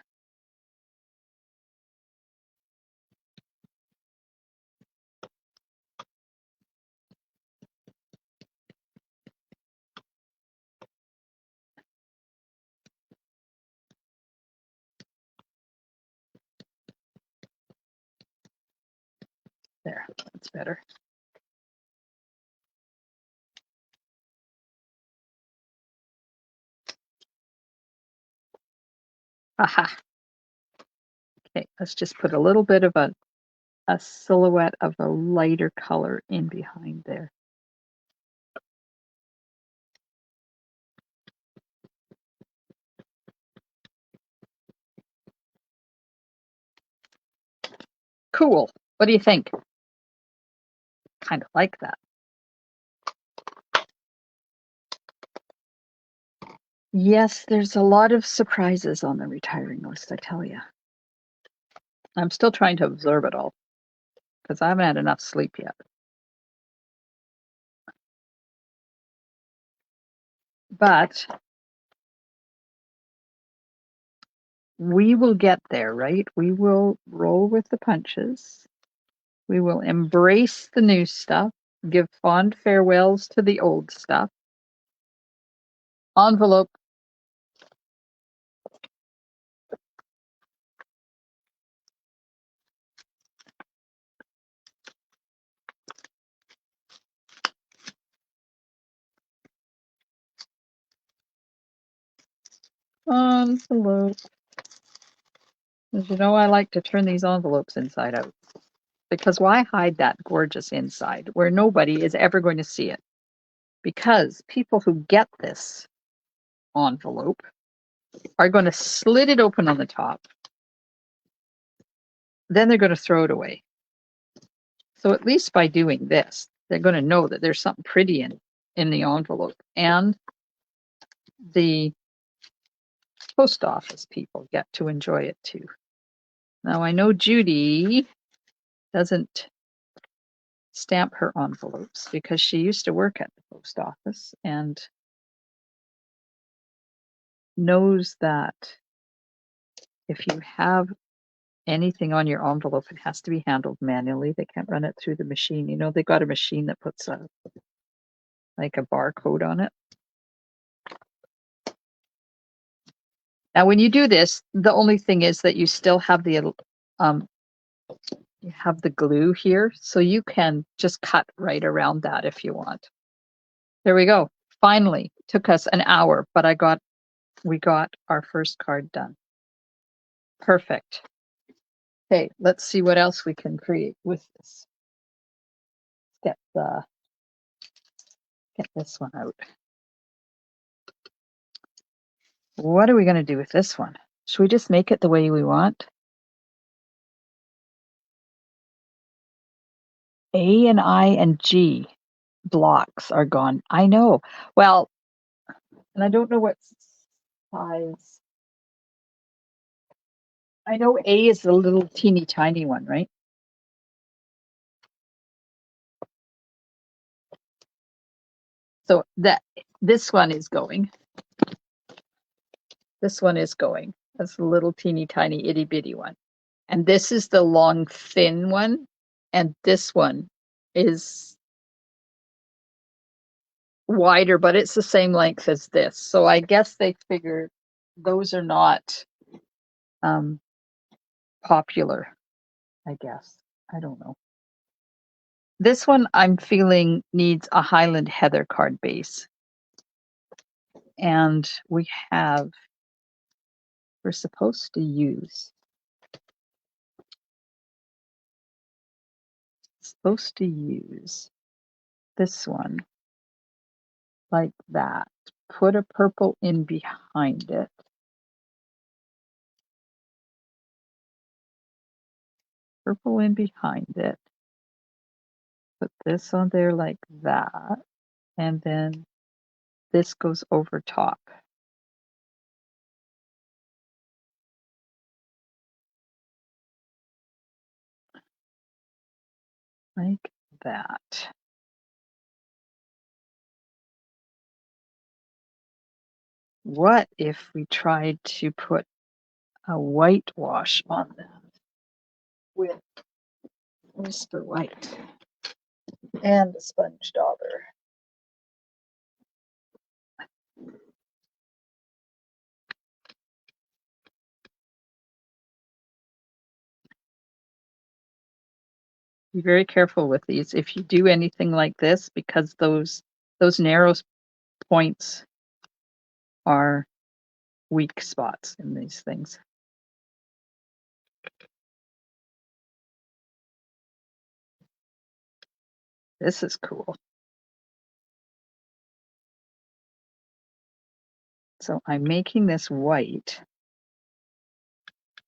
[SPEAKER 1] There, that's better. Aha. Okay, let's just put a little bit of a silhouette of a lighter color in behind there. Cool. What do you think? Kind of like that. Yes, there's a lot of surprises on the retiring list, I tell you. I'm still trying to absorb it all because I haven't had enough sleep yet. But we will get there, right? We will roll with the punches. We will embrace the new stuff, give fond farewells to the old stuff. Envelope. Envelope. As you know, I like to turn these envelopes inside out because why hide that gorgeous inside where nobody is ever going to see it? Because people who get this envelope are going to slit it open on the top. Then they're going to throw it away. So at least by doing this, they're going to know that there's something pretty in the envelope. And the post office people get to enjoy it too. Now I know Judy doesn't stamp her envelopes because she used to work at the post office and knows that if you have anything on your envelope, it has to be handled manually. They can't run it through the machine. You know, they got a machine that puts like a barcode on it. Now, when you do this, the only thing is that you still have the you have the glue here, so you can just cut right around that if you want. There we go. Finally, took us an hour, but we got our first card done. Perfect. Okay, let's see what else we can create with this. Get this one out. What are we going to do with this one? Should we just make it the way we want? A and I and G blocks are gone. I know. Well, and I don't know what size. I know A is the little teeny tiny one, right? So this one is going. This one is going. That's the little teeny tiny itty bitty one. And this is the long thin one. And this one is wider, but it's the same length as this. So I guess they figured those are not popular, I guess. I don't know. This one I'm feeling needs a Highland Heather card base. And we're supposed to use this one like that. Put a purple in behind it. Purple in behind it. Put this on there like that. And then this goes over top. Like that. What if we tried to put a whitewash on them with Mr. White and a sponge dauber? Be very careful with these. If you do anything like this, because those narrow points are weak spots in these things. This is cool. So I'm making this white,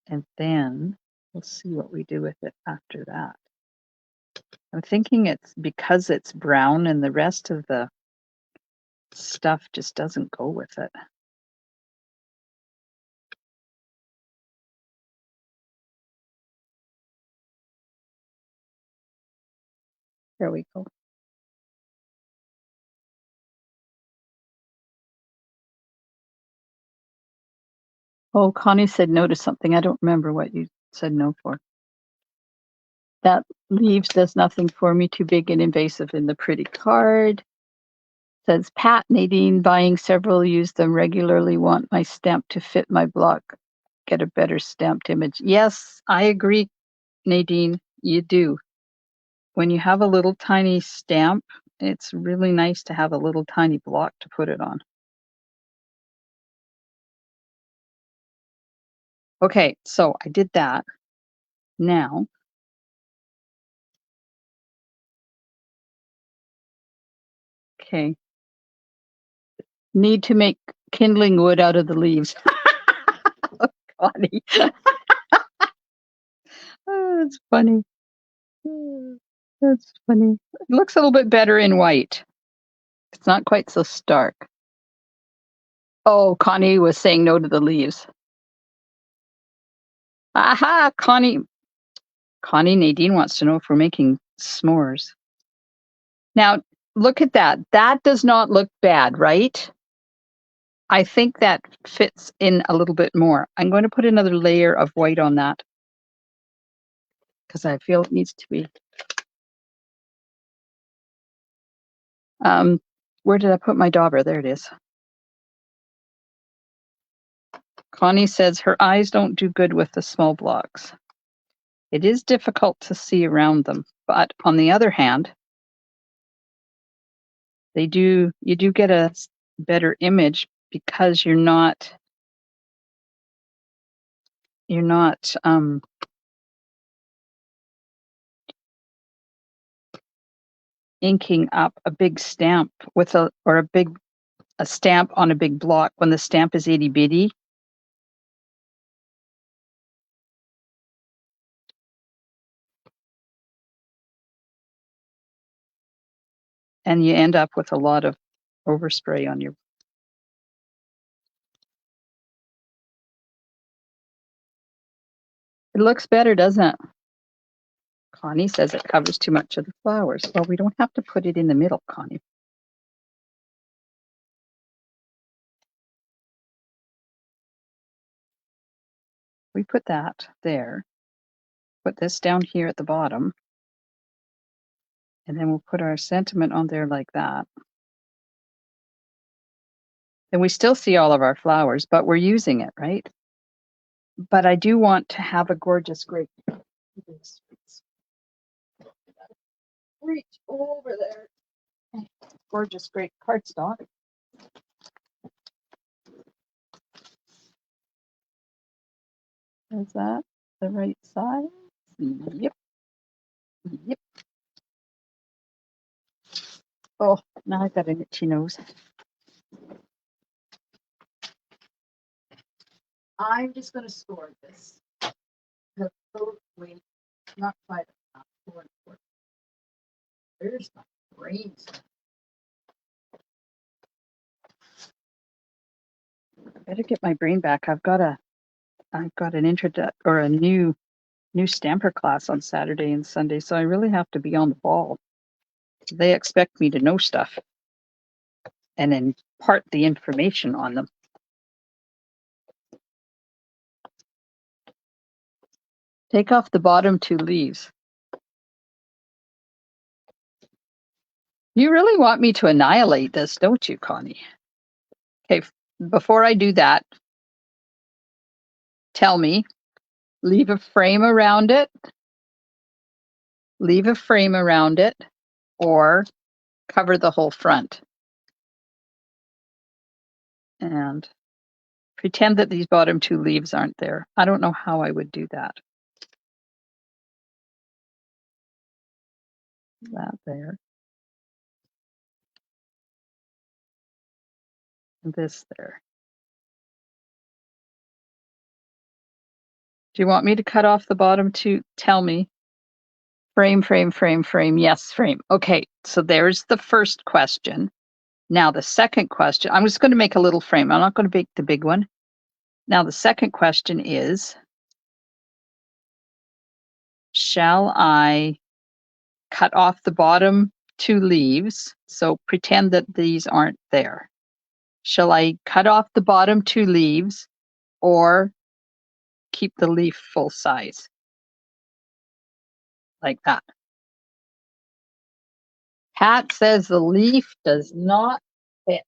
[SPEAKER 1] and then we'll see what we do with it after that. I'm thinking it's because it's brown and the rest of the stuff just doesn't go with it. There we go. Oh, Connie said no to something. I don't remember what you said no for. That leaves does nothing for me. Too big and invasive in the pretty card. Says Pat, Nadine, buying several, use them regularly. Want my stamp to fit my block. Get a better stamped image. Yes, I agree, Nadine. You do. When you have a little tiny stamp, it's really nice to have a little tiny block to put it on. Okay, so I did that. Now, okay, need to make kindling wood out of the leaves. Connie. Oh, that's funny. That's funny. It looks a little bit better in white. It's not quite so stark. Oh, Connie was saying no to the leaves. Aha, Connie. Connie, Nadine wants to know if we're making s'mores. Now, look at that. That does not look bad, right? I think that fits in a little bit more. I'm going to put another layer of white on that because I feel it needs to be. Where did I put my dauber? There it is. Connie says her eyes don't do good with the small blocks. It is difficult to see around them, but on the other hand, you do get a better image because you're not inking up a big stamp with a stamp on a big block when the stamp is itty bitty. And you end up with a lot of overspray on your. It looks better, doesn't it? Connie says it covers too much of the flowers. Well, we don't have to put it in the middle, Connie. We put that there. Put this down here at the bottom. And then we'll put our sentiment on there like that. And we still see all of our flowers, but we're using it, right? But I do want to have a gorgeous grape. Reach over there. Gorgeous grape cardstock. Is that the right size? Yep. Yep. Oh, now I've got an itchy nose. I'm just going to store this. Wait, not quite enough. There's my brains. Better get my brain back. I've got an introduction or a new stamper class on Saturday and Sunday, so I really have to be on the ball. They expect me to know stuff and impart the information on them. Take off the bottom two leaves. You really want me to annihilate this, don't you, Connie? Okay, before I do that, tell me, leave a frame around it, or cover the whole front. And pretend that these bottom two leaves aren't there. I don't know how I would do that. That there. And this there. Do you want me to cut off the bottom two? Tell me. Frame, frame, frame, frame. Yes, frame. Okay, so there's the first question. Now the second question, I'm just going to make a little frame. I'm not going to make the big one. Now the second question is, shall I cut off the bottom two leaves. So pretend that these aren't there. Shall I cut off the bottom two leaves or keep the leaf full size? Like that. Pat says the leaf does not fit.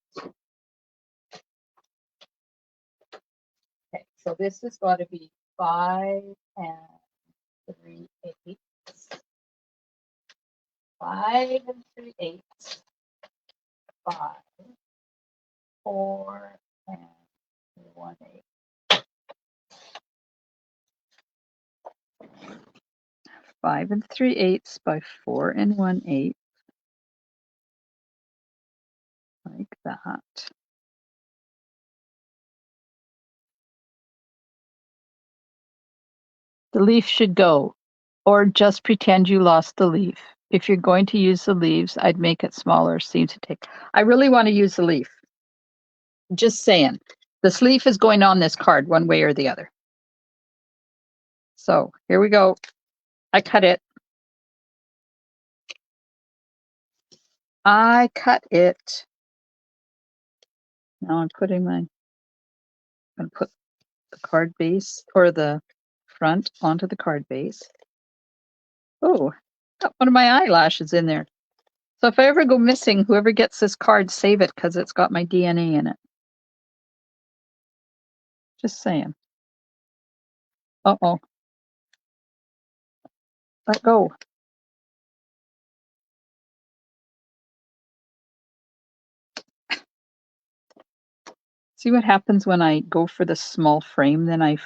[SPEAKER 1] Okay, so this has got to be 5 3/8. 5 3/8. 5, 4 1/8. 5 3/8 by 4 1/8. Like that. The leaf should go, or just pretend you lost the leaf. If you're going to use the leaves, I'd make it smaller. Seems to take. I really want to use the leaf. Just saying. This leaf is going on this card one way or the other. So here we go. I cut it. I cut it. Now I'm going to put the card base or the front onto the card base. Oh, got one of my eyelashes in there. So if I ever go missing, whoever gets this card, save it because it's got my DNA in it. Just saying. Uh-oh. Let go. See what happens when I go for the small frame, then I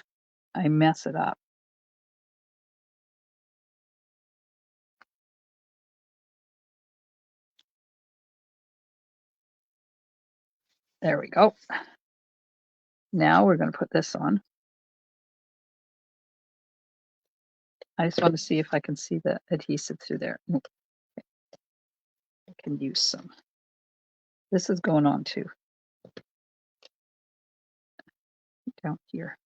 [SPEAKER 1] mess it up. There we go. Now we're going to put this on. I just want to see if I can see the adhesive through there. Okay. I can use some. This is going on too. Down here.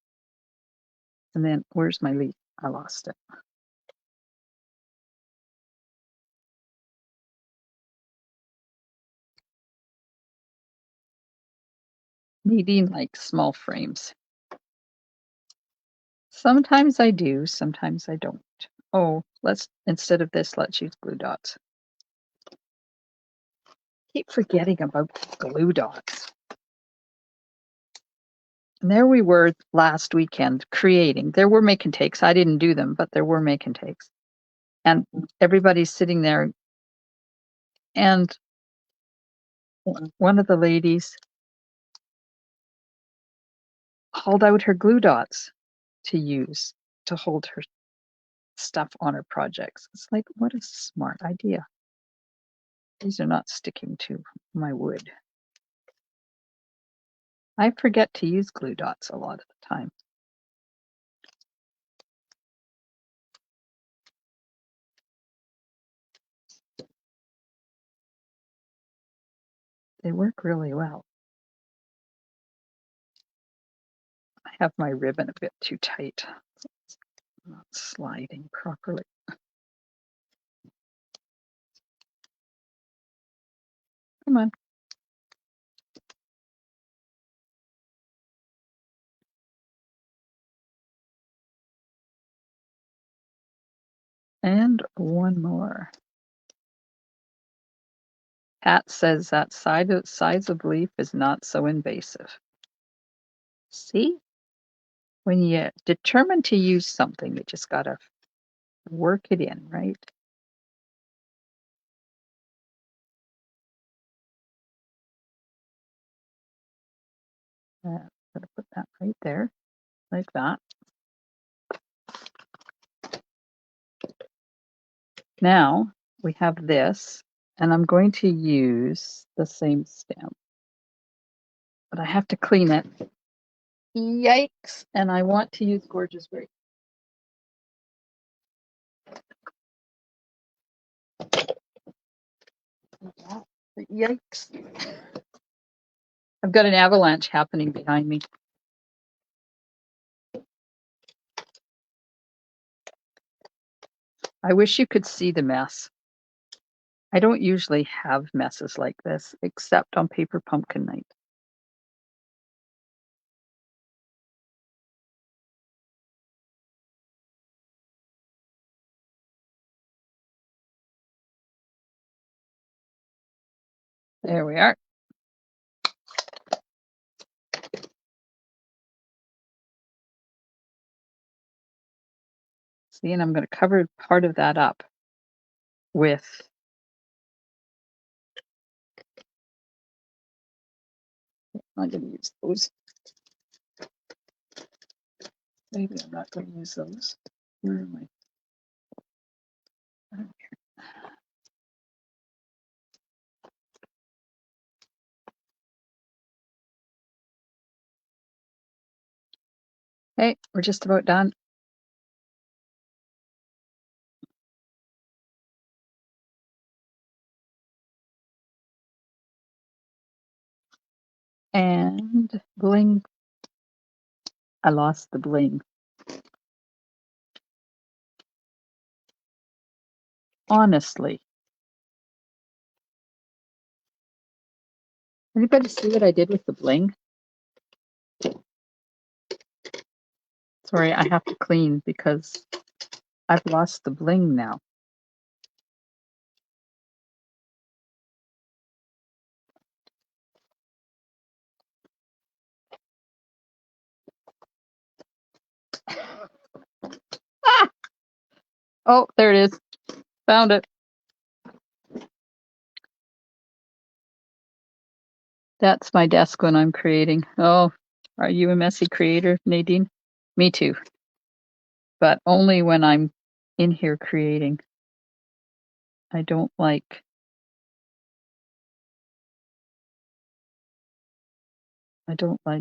[SPEAKER 1] And then where's my leaf? I lost it. Nadine likes small frames. Sometimes I do, sometimes I don't. Oh, instead of this, let's use glue dots. Keep forgetting about glue dots. And there we were last weekend creating. There were make and takes. I didn't do them, but there were make and takes. And everybody's sitting there. And one of the ladies hauled out her glue dots to use to hold her stuff on her projects. It's like, what a smart idea. These are not sticking to my wood. I forget to use glue dots a lot of the time. They work really well. I have my ribbon a bit too tight. It's not sliding properly. Come on. And one more. Pat says that size of leaf is not so invasive. See? When you determine to use something, you just gotta work it in, right? Gotta put that right there, like that. Now we have this, and I'm going to use the same stamp, but I have to clean it. Yikes! And I want to use Gorgeous Grape. Yikes! I've got an avalanche happening behind me. I wish you could see the mess. I don't usually have messes like this, except on paper pumpkin night. There we are. See, and I'm going to cover part of that up with I'm going to use those. Maybe I'm not going to use those. Where am I? Okay, we're just about done. And bling. I lost the bling. Honestly. Anybody see what I did with the bling? Sorry, I have to clean because I've lost the bling now. Ah! Oh, there it is. Found it. That's my desk when I'm creating. Oh, are you a messy creator, Nadine? Me too. But only when I'm in here creating. I don't like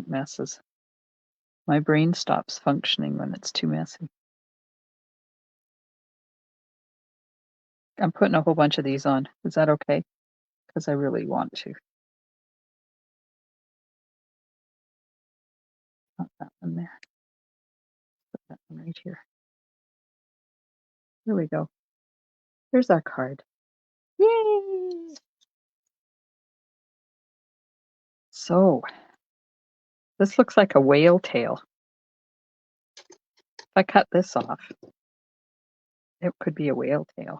[SPEAKER 1] messes. My brain stops functioning when it's too messy. I'm putting a whole bunch of these on. Is that okay? Because I really want to. Not that one there. Put that one right here. Here we go. Here's our card. Yay! So, this looks like a whale tail. If I cut this off, it could be a whale tail.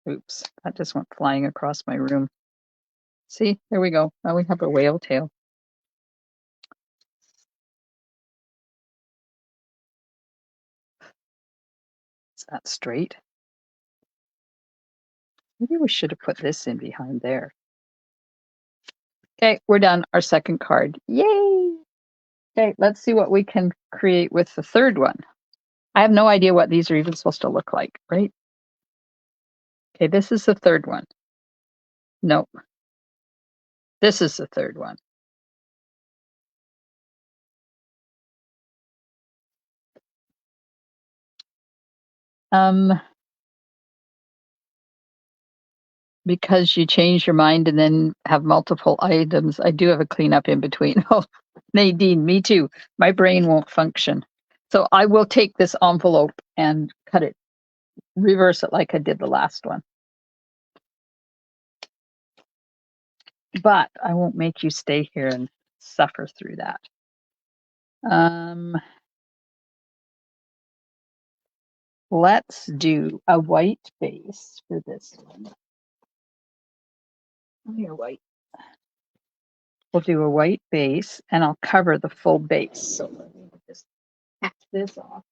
[SPEAKER 1] Oops, that just went flying across my room. See, there we go. Now we have a whale tail. Is that straight? Maybe we should have put this in behind there. Okay, we're done. Our second card. Yay! Okay, let's see what we can create with the third one. I have no idea what these are even supposed to look like, right? Okay, this is the third one. Nope. This is the third one. Because you change your mind and then have multiple items, I do have a cleanup in between. Oh, Nadine, me too. My brain won't function. So I will take this envelope and cut it, reverse it like I did the last one. But I won't make you stay here and suffer through that. Let's do a white base for this one. Here, white. We'll do a white base and I'll cover the full base. So let me just hack this off.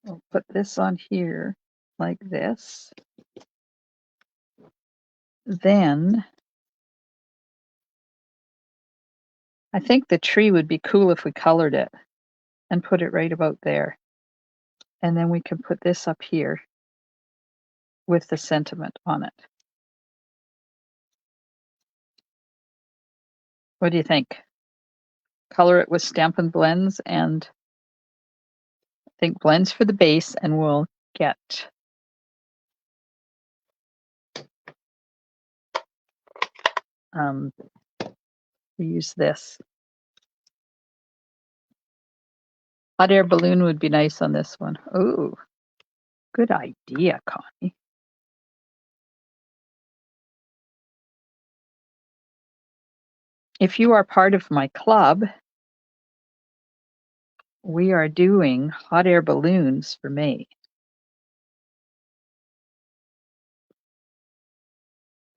[SPEAKER 1] I'll put this on here like this. Then I think the tree would be cool if we colored it and put it right about there. And then we can put this up here with the sentiment on it. What do you think? Color it with Stampin' Blends, and I think blends for the base, and we'll get We use this. Hot air balloon would be nice on this one. Oh, good idea, Connie. If you are part of my club, we are doing hot air balloons for May.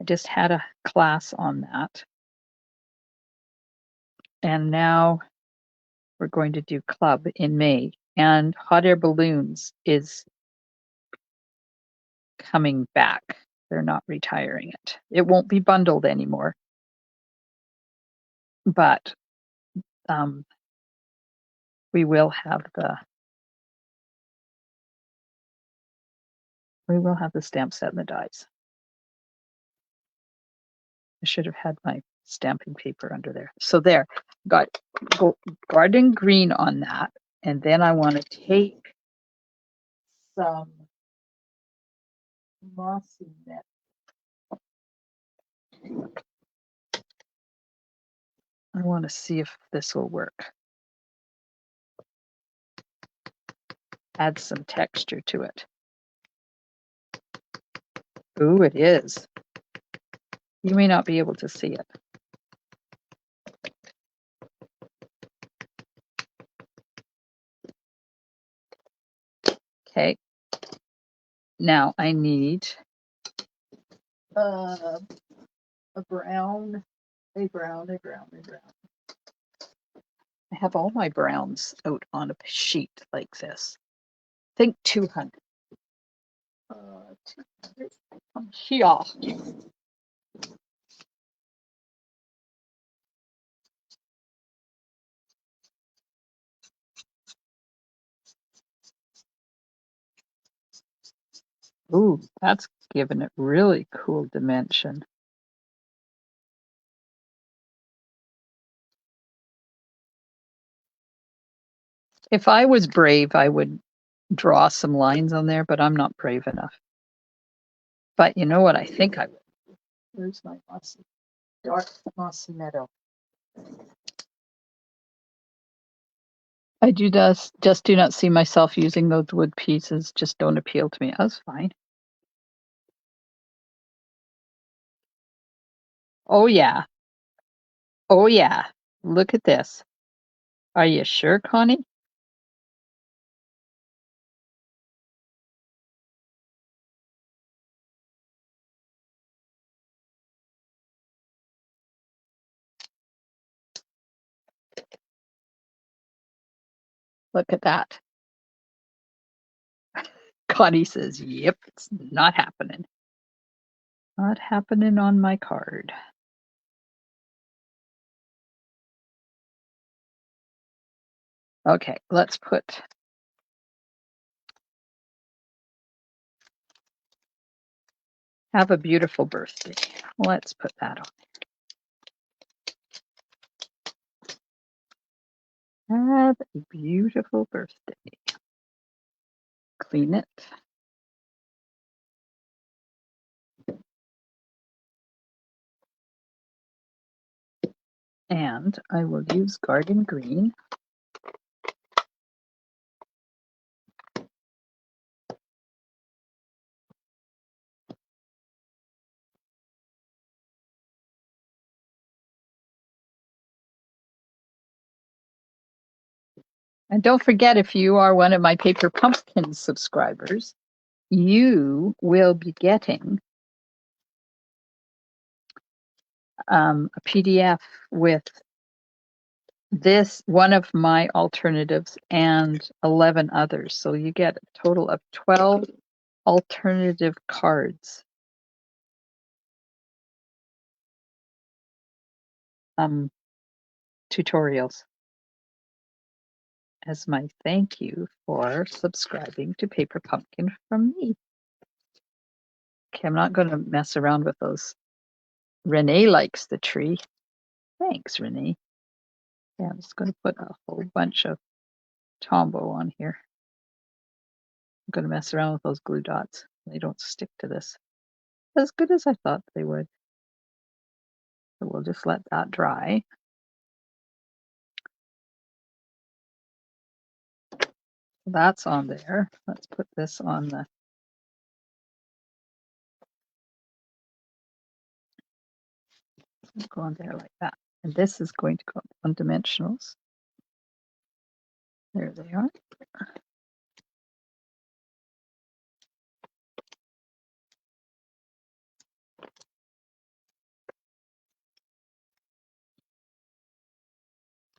[SPEAKER 1] I just had a class on that. And now we're going to do club in May. And hot air balloons is coming back. They're not retiring it. It won't be bundled anymore. But we will have the stamp set and the dies. I should have had my stamping paper under there. So there, got garden green on that. And then I want to take some mossy net. I want to see if this will work. Add some texture to it. Ooh, it is. You may not be able to see it. Okay. Now I need a brown. I have all my browns out on a sheet like this. Think 200. 200. Here. Ooh, that's given it really cool dimension. If I was brave, I would draw some lines on there, but I'm not brave enough. But you know what I think I would? Where's my mossy, dark mossy meadow? I just do not see myself using those wood pieces. Just don't appeal to me. That's fine. Oh yeah. Oh yeah. Look at this. Are you sure, Connie? Look at that. Connie says, yep, it's not happening. Not happening on my card. Okay, let's put have a beautiful birthday. Let's put that on. Have a beautiful birthday. Clean it. And I will use garden green. And don't forget, if you are one of my Paper Pumpkin subscribers, you will be getting a PDF with this, one of my alternatives, and 11 others. So you get a total of 12 alternative cards. Tutorials as my thank you for subscribing to Paper Pumpkin from me. Okay, I'm not going to mess around with those. Renee likes the tree. Thanks, Renee. Yeah, I'm just going to put a whole bunch of Tombow on here. I'm going to mess around with those glue dots. They don't stick to this as good as I thought they would. So we'll just let that dry. That's on there. Let's put this on the go on there like that. And this is going to go on dimensionals. There they are.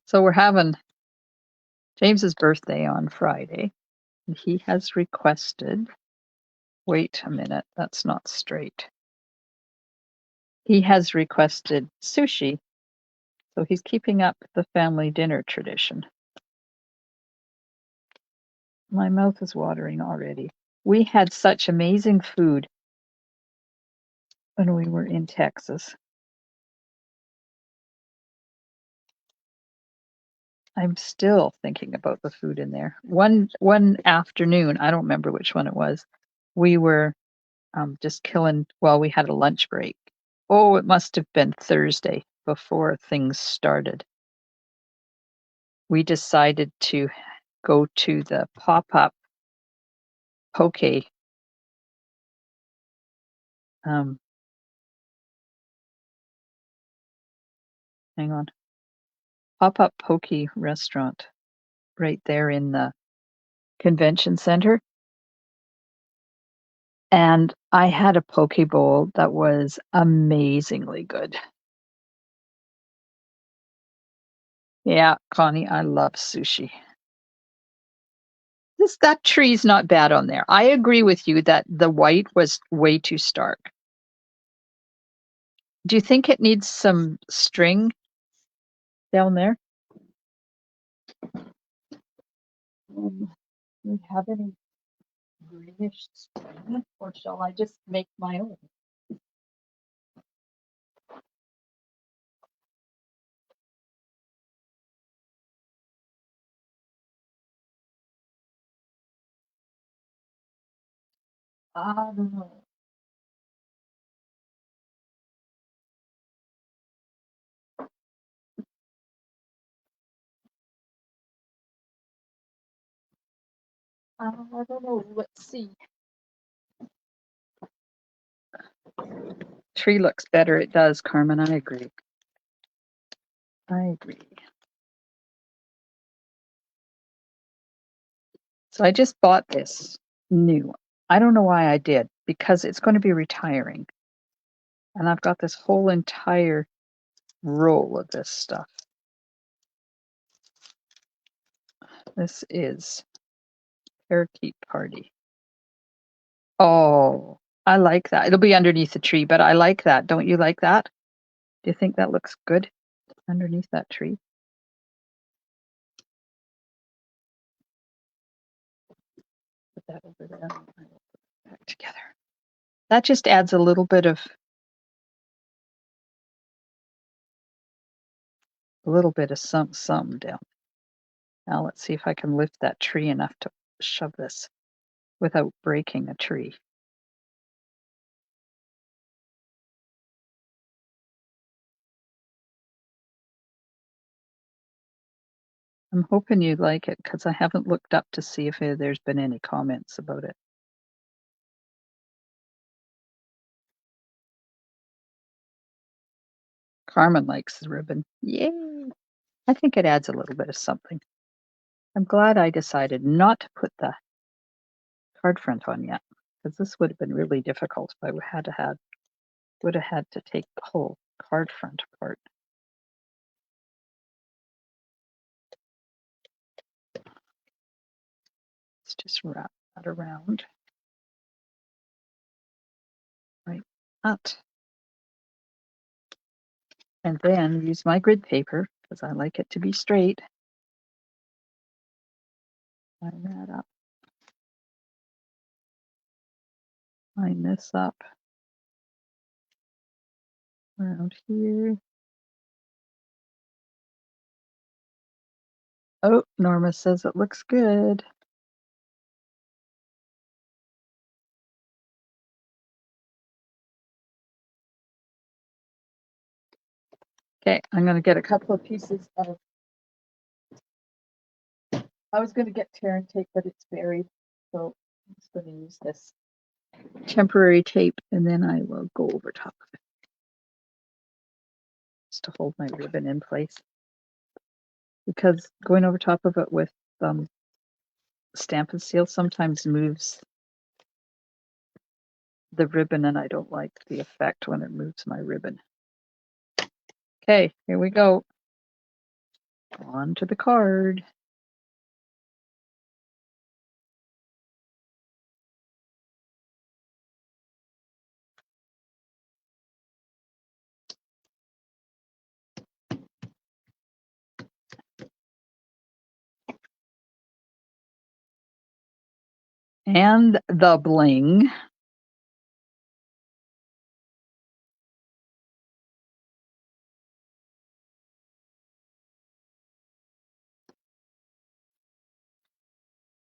[SPEAKER 1] So we're having James's birthday on Friday, and he has requested, wait a minute, that's not straight. He has requested sushi, so he's keeping up the family dinner tradition. My mouth is watering already. We had such amazing food when we were in Texas. I'm still thinking about the food in there. One afternoon, I don't remember which one it was, we were just killing, well, we had a lunch break. Oh, it must have been Thursday before things started. We decided to go to the pop-up poke hang on, pop-up poke restaurant right there in the convention center. And I had a poke bowl that was amazingly good. Yeah, Connie, I love sushi. That tree's not bad on there. I agree with you that the white was way too stark. Do you think it needs some string down there? Do you have any greenish string, or shall I just make my own? I don't know. I don't know. Let's see. Tree looks better. It does, Carmen. I agree. I agree. So I just bought this new. I don't know why I did, because it's going to be retiring. And I've got this whole entire roll of this stuff. This is Parakeet Party. Oh, I like that. It'll be underneath the tree, but I like that. Don't you like that? Do you think that looks good underneath that tree? Put that over there. I will put it back together. That just adds a little bit of some down. Now let's see if I can lift that tree enough to shove this without breaking a tree. I'm hoping you like it, because I haven't looked up to see if there's been any comments about it. Carmen likes the ribbon. Yay! I think it adds a little bit of something. I'm glad I decided not to put the card front on yet, because this would have been really difficult if I would have had to take the whole card front apart. Let's just wrap that around like that. And then use my grid paper, because I like it to be straight. Line that up. Line this up around here. Oh, Norma says it looks good. Okay, I'm going to get a couple of pieces of I was going to get tear and tape, but it's buried. So I'm just going to use this temporary tape, and then I will go over top of it just to hold my ribbon in place. Because going over top of it with Stampin' Seal sometimes moves the ribbon, and I don't like the effect when it moves my ribbon. Okay, here we go. On to the card. And the bling.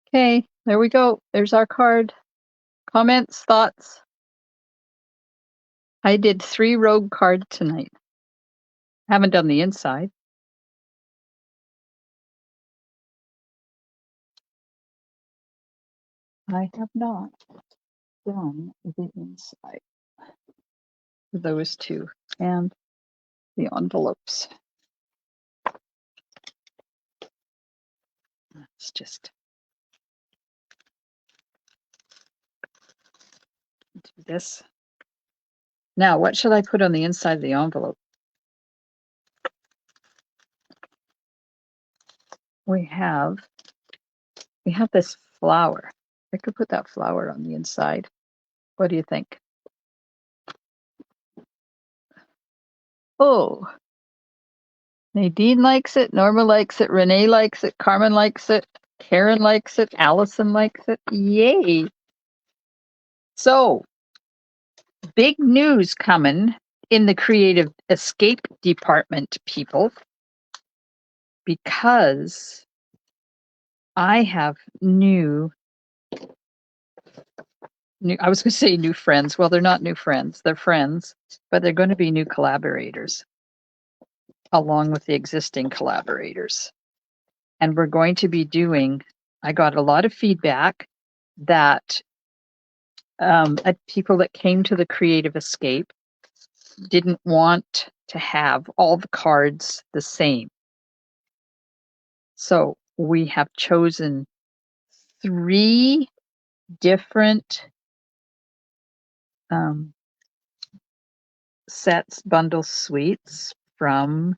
[SPEAKER 1] Okay, there we go. There's our card. Comments, thoughts? I did 3 rogue cards tonight. Haven't done the inside. I have not done the inside. Those 2 and the envelopes. Let's just do this. Now, what should I put on the inside of the envelope? We have this flower. I could put that flower on the inside. What do you think? Oh, Nadine likes it. Norma likes it. Renee likes it. Carmen likes it. Karen likes it. Allison likes it. Yay. So, big news coming in the Creative Escape department, people, because I have new, I was going to say new friends. Well, they're not new friends. They're friends, but they're going to be new collaborators along with the existing collaborators. And we're going to be doing, I got a lot of feedback that people that came to the Creative Escape didn't want to have all the cards the same. So we have chosen 3 different sets, bundle suites from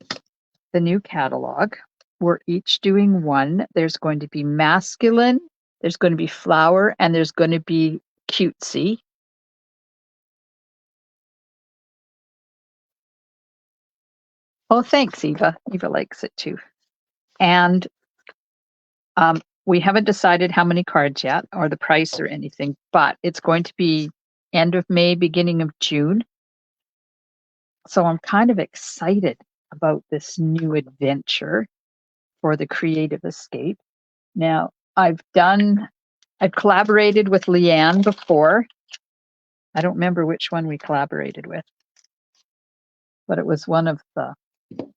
[SPEAKER 1] the new catalog. We're each doing 1. There's going to be masculine, there's going to be flower, and there's going to be cutesy. Oh, thanks, Eva. Eva likes it too. And we haven't decided how many cards yet or the price or anything, but it's going to be end of May, beginning of June. So I'm kind of excited about this new adventure for the Creative Escape. Now, I've collaborated with Leanne before. I don't remember which one we collaborated with, but it was one of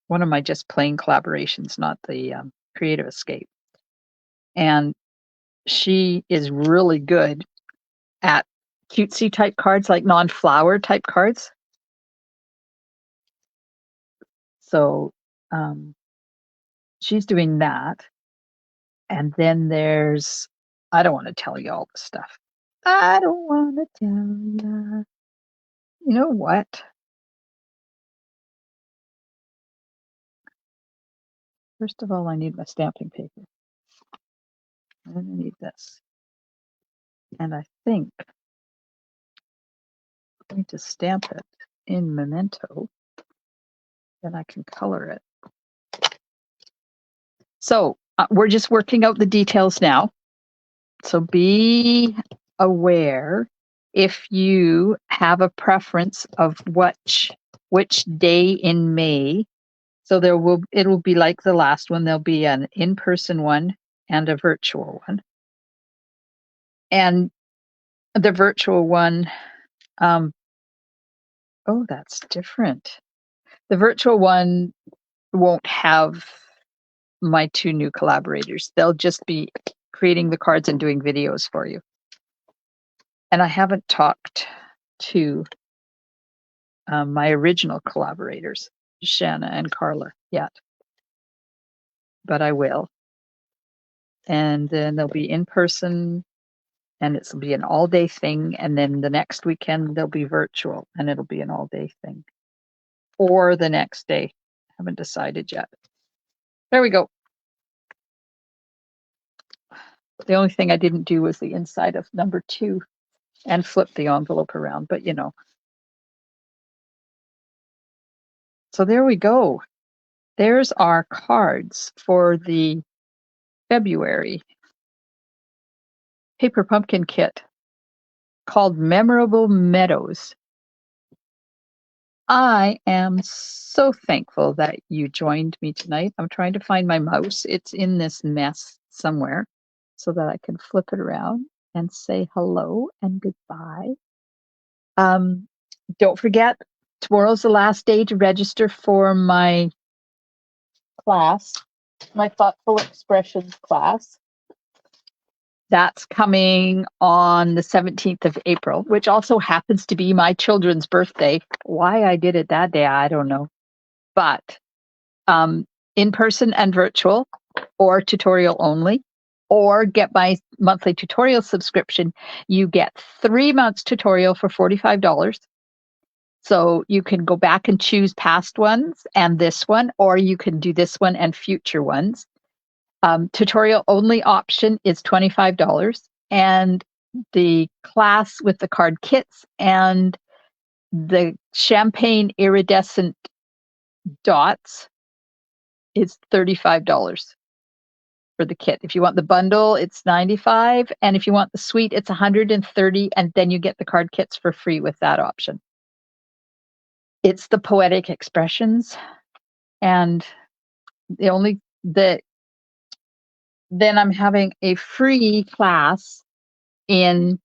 [SPEAKER 1] my just plain collaborations, not the Creative Escape. And she is really good at cutesy type cards, like non-flower type cards. So she's doing that. And then I don't want to tell you all the stuff. I don't want to tell you. You know what? First of all, I need my stamping paper. And then I need this. And I think I'm going to stamp it in Memento. Then I can color it. So we're just working out the details now. So be aware if you have a preference of which day in May. So it'll be like the last one. There'll be an in-person one and a virtual one. And the virtual one, oh, that's different. The virtual one won't have my 2 new collaborators. They'll just be creating the cards and doing videos for you. And I haven't talked to my original collaborators, Shanna and Carla, yet, but I will. And then they'll be in person, and it'll be an all-day thing. And then the next weekend they'll be virtual, and it'll be an all-day thing. Or the next day, haven't decided yet. There we go. The only thing I didn't do was the inside of number 2 and flip the envelope around, but you know. So there we go. There's our cards for the February paper pumpkin kit called Memorable Meadows. I am so thankful that you joined me tonight. I'm trying to find my mouse. It's in this mess somewhere so that I can flip it around and say hello and goodbye. Don't forget, tomorrow's the last day to register for my class, my Thoughtful Expressions class. That's coming on the 17th of April, which also happens to be my children's birthday. Why I did it that day, I don't know. But in person and virtual, or tutorial only, or get my monthly tutorial subscription, you get 3 months tutorial for $45. So you can go back and choose past ones and this one, or you can do this one and future ones. Tutorial only option is $25, and the class with the card kits and the champagne iridescent dots is $35 for the kit. If you want the bundle, it's $95, and if you want the suite, it's $130, and then you get the card kits for free with that option. It's the poetic expressions, and then I'm having a free class in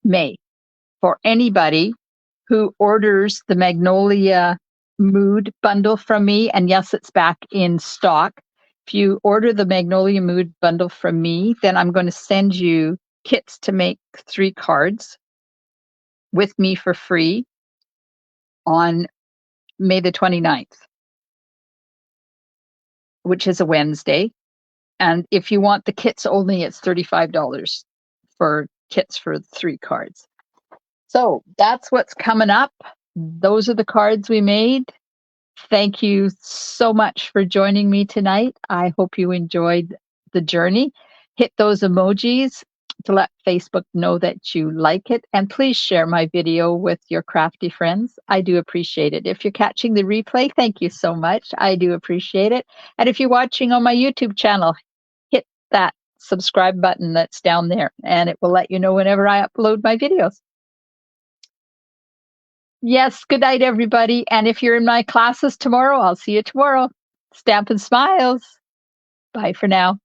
[SPEAKER 1] May for anybody who orders the Magnolia Mood bundle from me. And yes, it's back in stock. If you order the Magnolia Mood bundle from me, then I'm going to send you kits to make 3 cards with me for free on May the 29th, which is a Wednesday. And if you want the kits only, it's $35 for kits for 3 cards. So that's what's coming up. Those are the cards we made. Thank you so much for joining me tonight. I hope you enjoyed the journey. Hit those emojis to let Facebook know that you like it. And please share my video with your crafty friends. I do appreciate it. If you're catching the replay, thank you so much. I do appreciate it. And if you're watching on my YouTube channel, hit that subscribe button that's down there, and it will let you know whenever I upload my videos. Yes, good night, everybody. And if you're in my classes tomorrow, I'll see you tomorrow. Stampin' Smiles. Bye for now.